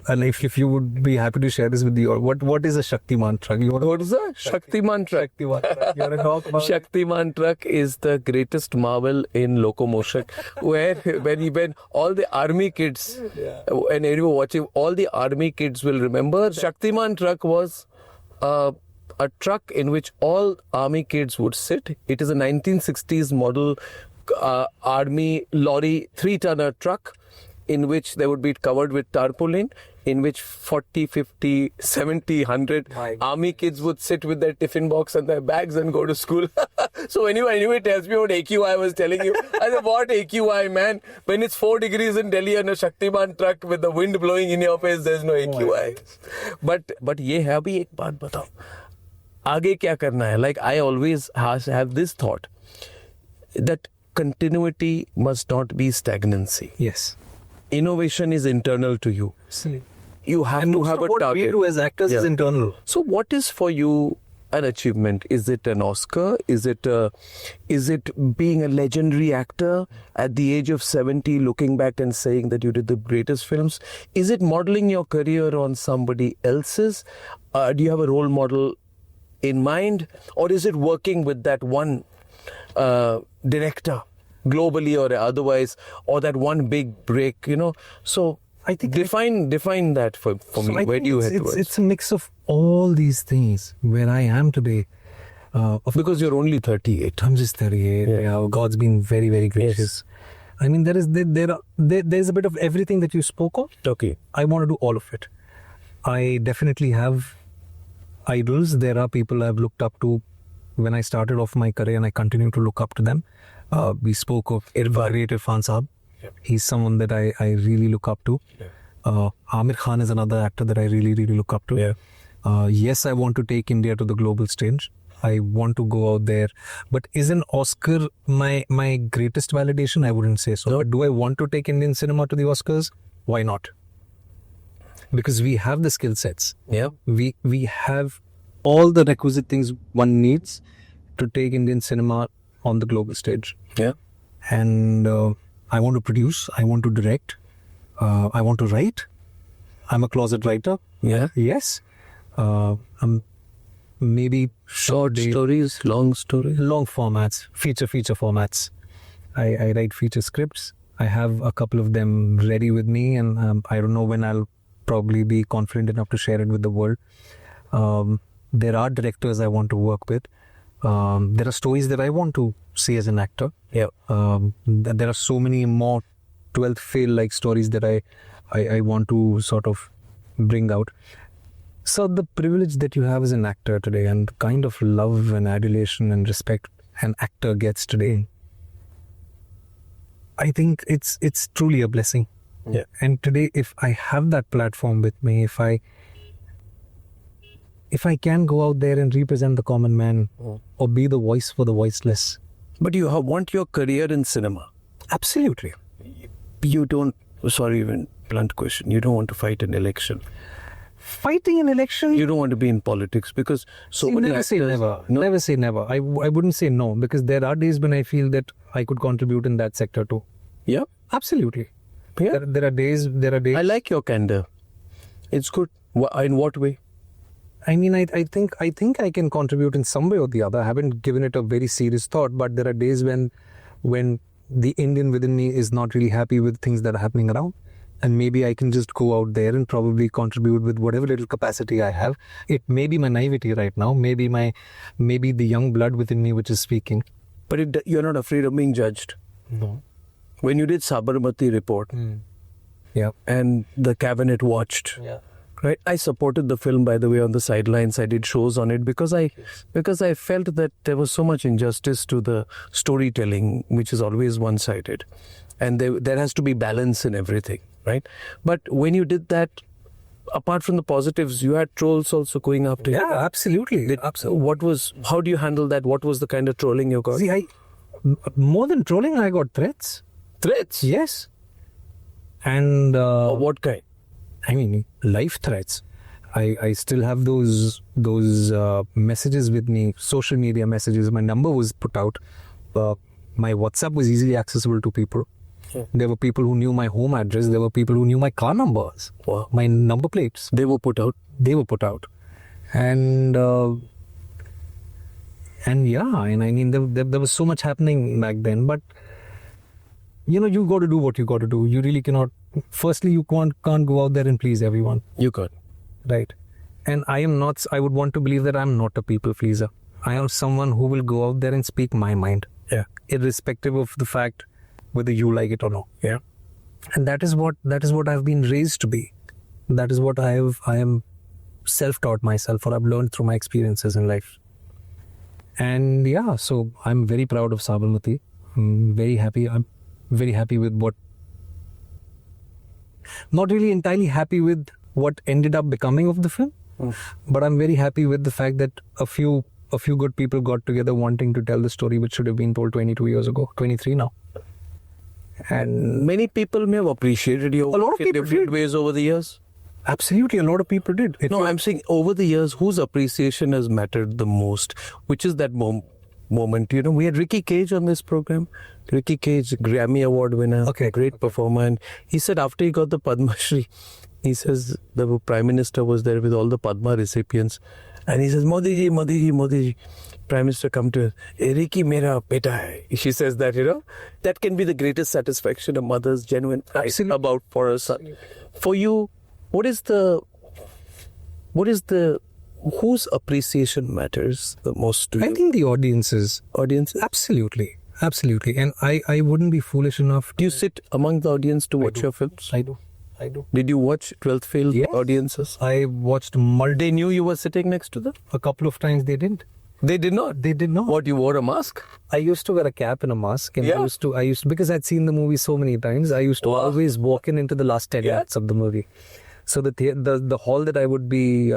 and if you would be happy to share this with the what is a Shaktiman truck? What is a Shaktiman truck? You want to talk about Shaktiman truck is the greatest marvel in locomotion where when all the army kids and you were watching, all the army kids will remember Shaktiman truck was a truck in which all army kids would sit. It is a 1960s model army lorry 3-tonner truck in which they would be covered with tarpaulin, in which 40, 50, 70, 100 army kids would sit with their tiffin box and their bags and go to school. So anyway tells me what AQI I was telling you. I said, what AQI, man? When it's 4 degrees in Delhi and a Shaktiman truck with the wind blowing in your face, there's no AQI. But ye hai abhi ek baat batao. Aage kya karna hai? Like I always have this thought that continuity must not be stagnancy. Yes. Innovation is internal to you. Absolutely. You have to have a target. What we do as actors is internal. So what is for you an achievement? Is it an Oscar? Is it being a legendary actor at the age of 70, looking back and saying that you did the greatest films? Is it modeling your career on somebody else's? Do you have a role model in mind? Or is it working with that one director? Globally or otherwise, or that one big break, So I think define that for me. Where do you head towards? It's a mix of all these things where I am today. Because you're only 38. I'm just 38. Yeah, God's been very, very gracious. Yes. I mean, there's a bit of everything that you spoke of. Okay. I want to do all of it. I definitely have idols. There are people I've looked up to when I started off my career, and I continue to look up to them. We spoke of great Irfan Saab. Yeah. He's someone that I really look up to. Yeah. Amir Khan is another actor that I really, really look up to. Yes, I want to take India to the global stage. I want to go out there. But is an Oscar my greatest validation? I wouldn't say so. No. But do I want to take Indian cinema to the Oscars? Why not? Because we have the skill sets. Yeah. We have all the requisite things one needs to take Indian cinema on the global stage. Yeah. And I want to produce, I want to direct, I want to write. I'm a closet writer. Yeah. Yes. Maybe Short stories, long stories. long formats, feature formats. I write feature scripts. I have a couple of them ready with me, and I don't know when I'll probably be confident enough to share it with the world. There are directors I want to work with. There are stories that I want to see as an actor. Yeah. There are so many more 12th fail like stories that I want to sort of bring out. So the privilege that you have as an actor today, and the kind of love and adulation and respect an actor gets today, I think it's truly a blessing. Yeah. And today, if I have that platform with me, if I can go out there and represent the common man, or be the voice for the voiceless. But you want your career in cinema. Absolutely. You don't, sorry, even blunt question, you don't want to fight an election. Fighting an election. You don't want to be in politics because so many Never say actors- never. No? Never say never. I wouldn't say no, because there are days when I feel that I could contribute in that sector too. Yeah. Absolutely. Yeah. There are days. I like your candor. It's good. In what way? I mean, I think I can contribute in some way or the other. I haven't given it a very serious thought, but there are days when the Indian within me is not really happy with things that are happening around. And maybe I can just go out there and probably contribute with whatever little capacity I have. It may be my naivety right now, maybe the young blood within me which is speaking. But you're not afraid of being judged. No. When you did Sabarmati report Yeah. and the cabinet watched, Yeah. right? I supported the film, by the way, on the sidelines. I did shows on it because I felt that there was so much injustice to the storytelling, which is always one-sided, and there has to be balance in everything, right? But when you did that, apart from the positives, you had trolls also going after you. Yeah, absolutely. Absolutely. How do you handle that? What was the kind of trolling you got? See, more than trolling, I got threats. Threats? Yes. And Of what kind? I mean, life threats. I still have those messages with me, social media messages. My number was put out. My WhatsApp was easily accessible to people. There were people who knew my home address. There were people who knew my car numbers, Wow. my number plates. They were put out. And yeah, and I mean, there was so much happening back then. But you got to do what you got to do. You really cannot. Firstly, you can't go out there and please everyone. You got. Right. And I am not, I would want to believe that I'm not a people pleaser. I am someone who will go out there and speak my mind. Yeah. Irrespective of the fact whether you like it or not. Yeah. And that is what I've been raised to be. That is what I am self-taught myself, or I've learned through my experiences in life. And yeah, so I'm very proud of Sabarmati. I'm very happy with what, not really entirely happy with what ended up becoming of the film, but I'm very happy with the fact that a few good people got together wanting to tell the story which should have been told 22 years ago, 23 now. And Many people may have appreciated your A lot work of in people different did. ways over the years. absolutely, a lot of people did. No, I'm saying over the years, whose appreciation has mattered the most? Which is that moment? We had Ricky Cage on this program. Ricky Cage, Grammy Award winner. Okay. Great performer. And he said after he got the Padma Shri, he says the Prime Minister was there with all the Padma recipients. And he says, Modi ji. Prime Minister come to her, Ricky mera beta hai. She says that, that can be the greatest satisfaction a mother's genuine pride Absolutely. about for her son. For you, whose appreciation matters the most to you? I think the audiences. Audiences? Absolutely. And I wouldn't be foolish enough. Do you sit among the audience to watch your films? I do. Did you watch 12th Fail Yes. audiences? I watched They knew you were sitting next to them? a couple of times. They didn't. They did not? They did not. What, you wore a mask? I used to wear a cap and a mask, and Yeah. I used to because I'd seen the movie so many times. I used to Wow. always walk into the last 10 Yeah. minutes of the movie. So the hall that I would be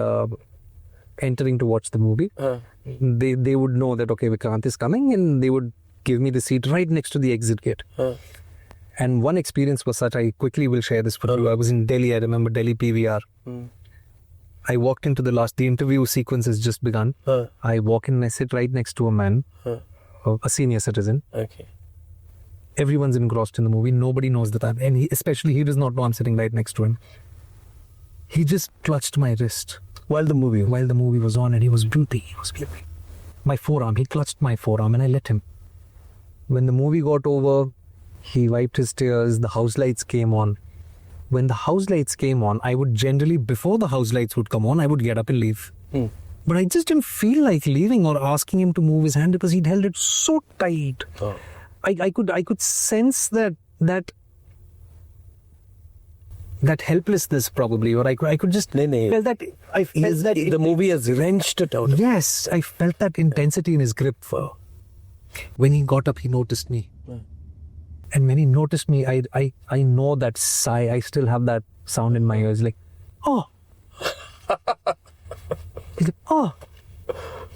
entering to watch the movie, they would know that, okay, Vikrant is coming, and they would give me the seat right next to the exit gate. And one experience was such, I quickly will share this with you. I was in Delhi, I remember Delhi PVR. I walked into the interview sequence has just begun. I walk in and I sit right next to a man, a senior citizen. Okay. Everyone's engrossed in the movie. Nobody knows that and he does not know I'm sitting right next to him. He just clutched my wrist While the movie. was on, and he was beauty. My forearm. He clutched my forearm, and I let him. When the movie got over, he wiped his tears. The house lights came on. When the house lights came on, I would generally, before the house lights would come on, I would get up and leave. But I just didn't feel like leaving or asking him to move his hand because he'd held it so tight. I could sense that helplessness probably, or I could just feel that. I felt that the movie has wrenched it out. Yes, I felt that intensity in his grip. When he got up, he noticed me. And when he noticed me, I know that sigh. I still have that sound in my ears, like, oh. He's like, oh.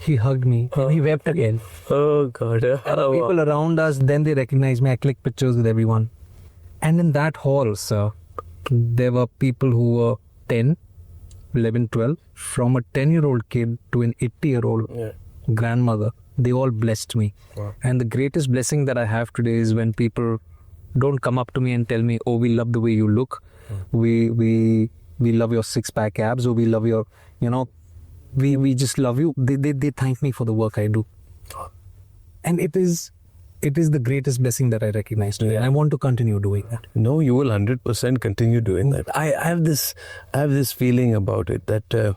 He hugged me and he wept again. Oh God. People around us, then they recognized me. I clicked pictures with everyone. And in that hall, sir, there were people who were 10, 11, 12, from a 10-year-old kid to an 80-year-old grandmother. They all blessed me. Wow. And the greatest blessing that I have today is when people don't come up to me and tell me, oh, we love the way you look. We love your six-pack abs, or we love your, we just love you. They thank me for the work I do. And it is the greatest blessing that I recognize today. And I want to continue doing that. No, you will 100% continue doing that. I have this feeling about it that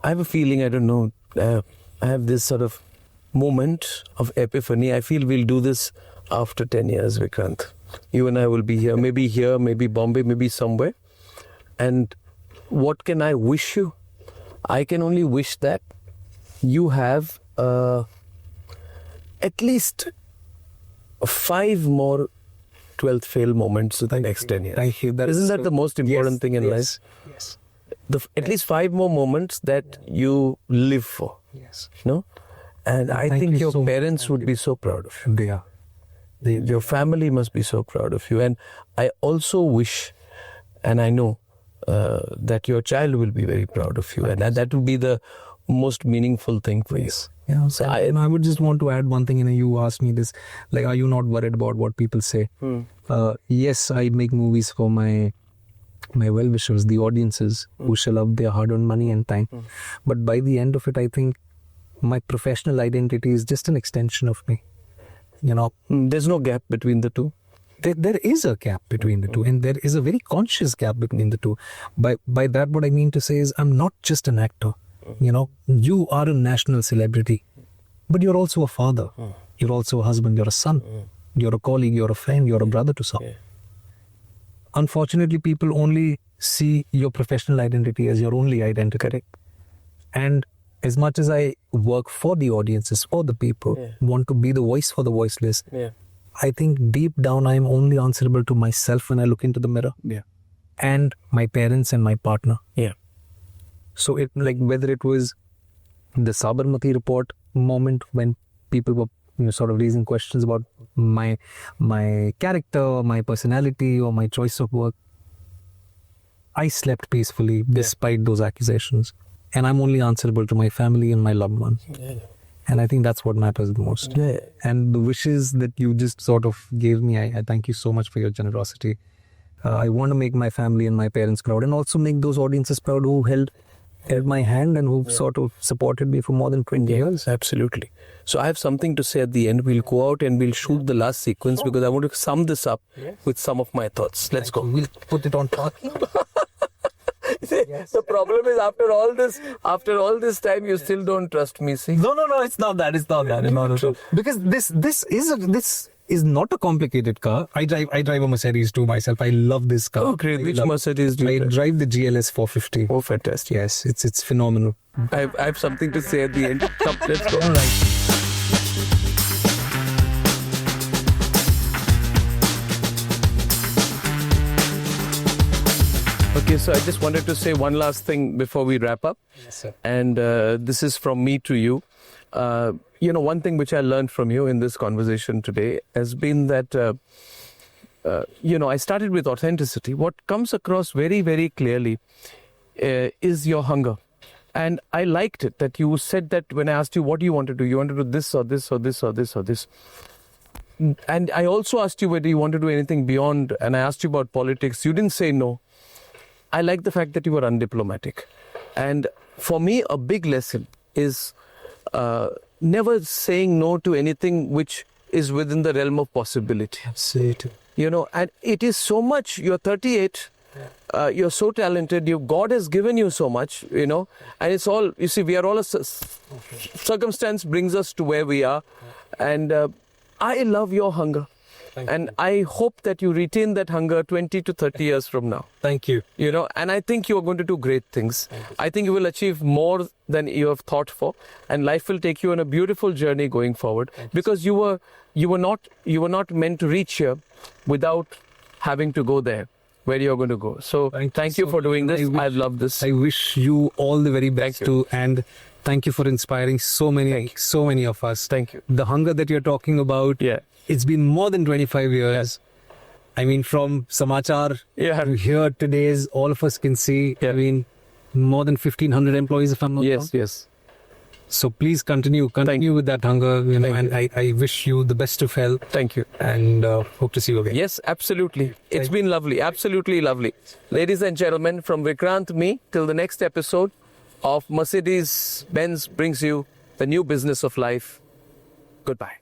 I have a feeling, I don't know, I have this sort of moment of epiphany. I feel we'll do this after 10 years, Vikrant. You and I will be here, maybe Bombay, maybe somewhere. And what can I wish you? I can only wish that you have at least 5 more 12th fail moments in the next 10 years. Thank you. Isn't that the most important thing in life? Yes. At least 5 more moments that you live for. Yes. No? And I Thank think you your so much. parents would be so proud of you. They are. Your family must be so proud of you. And I also wish, and I know, that your child will be very proud of you. And that will be the most meaningful thing for you. Yeah, So I would just want to add one thing. You asked me this, like, are you not worried about what people say? Yes, I make movies for my well-wishers, the audiences who shall have their hard-earned money and time. But by the end of it, I think my professional identity is just an extension of me. There's no gap between the two. There is a gap between the two, and there is a very conscious gap between the two. By that, what I mean to say is I'm not just an actor. You are a national celebrity, but you're also a father. You're also a husband. You're a son. You're a colleague. You're a friend. You're a brother to some. Unfortunately, people only see your professional identity as your only identity. Correct. And as much as I work for the audiences, for the people, want to be the voice for the voiceless, I think deep down I am only answerable to myself when I look into the mirror. And my parents and my partner. So it, like, whether it was the Sabarmati report moment when people were sort of raising questions about my character, or my personality, or my choice of work, I slept peacefully despite those accusations. And I'm only answerable to my family and my loved ones. And I think that's what matters the most. And the wishes that you just sort of gave me, I thank you so much for your generosity. I want to make my family and my parents proud, and also make those audiences proud who held my hand and who sort of supported me for more than 20 years. Absolutely. So I have something to say at the end. We'll go out and we'll shoot the last sequence because I want to sum this up with some of my thoughts. Let's go. We'll put it on talking. The problem is after all this time, you still don't trust me. See? No, it's not that. Because this is not a complicated car. I drive a Mercedes too myself. I love this car. Oh, great. Which Mercedes do you I drive the GLS 450. Oh, fantastic. Yes, it's phenomenal. I have something to say at the end. Come, let's go. All right. Okay, so I just wanted to say one last thing before we wrap up. Yes, sir. And this is from me to you. One thing which I learned from you in this conversation today has been that, I started with authenticity. What comes across very, very clearly is your hunger. And I liked it that you said that when I asked you, what do you want to do? You want to do this or this or this or this or this. And I also asked you whether you want to do anything beyond, and I asked you about politics. You didn't say no. I like the fact that you were undiplomatic. And for me, a big lesson is never saying no to anything which is within the realm of possibility. Absolutely. And it is so much, you're 38, you're so talented, God has given you so much, and it's all, you see, we are all, circumstance brings us to where we are. And I love your hunger. And I hope that you retain that hunger 20 to 30 years from now. Thank you. And I think you are going to do great things. I think you will achieve more than you have thought for, and life will take you on a beautiful journey going forward, because you were not meant to reach here without having to go there where you're going to go. So thank you for doing this. I love this. I wish you all the very best too, and thank you for inspiring so many of us. Thank you. The hunger that you're talking about, it's been more than 25 years. I mean, from Samachar to here today's, all of us can see, more than 1,500 employees, if I'm not wrong. Yes. So please continue with that hunger, and I wish you the best of health. Thank you. And hope to see you again. Yes, absolutely. It's been lovely. Absolutely lovely. Ladies and gentlemen, from Vikrant, me, till the next episode of Mercedes-Benz brings you the new business of life. Goodbye.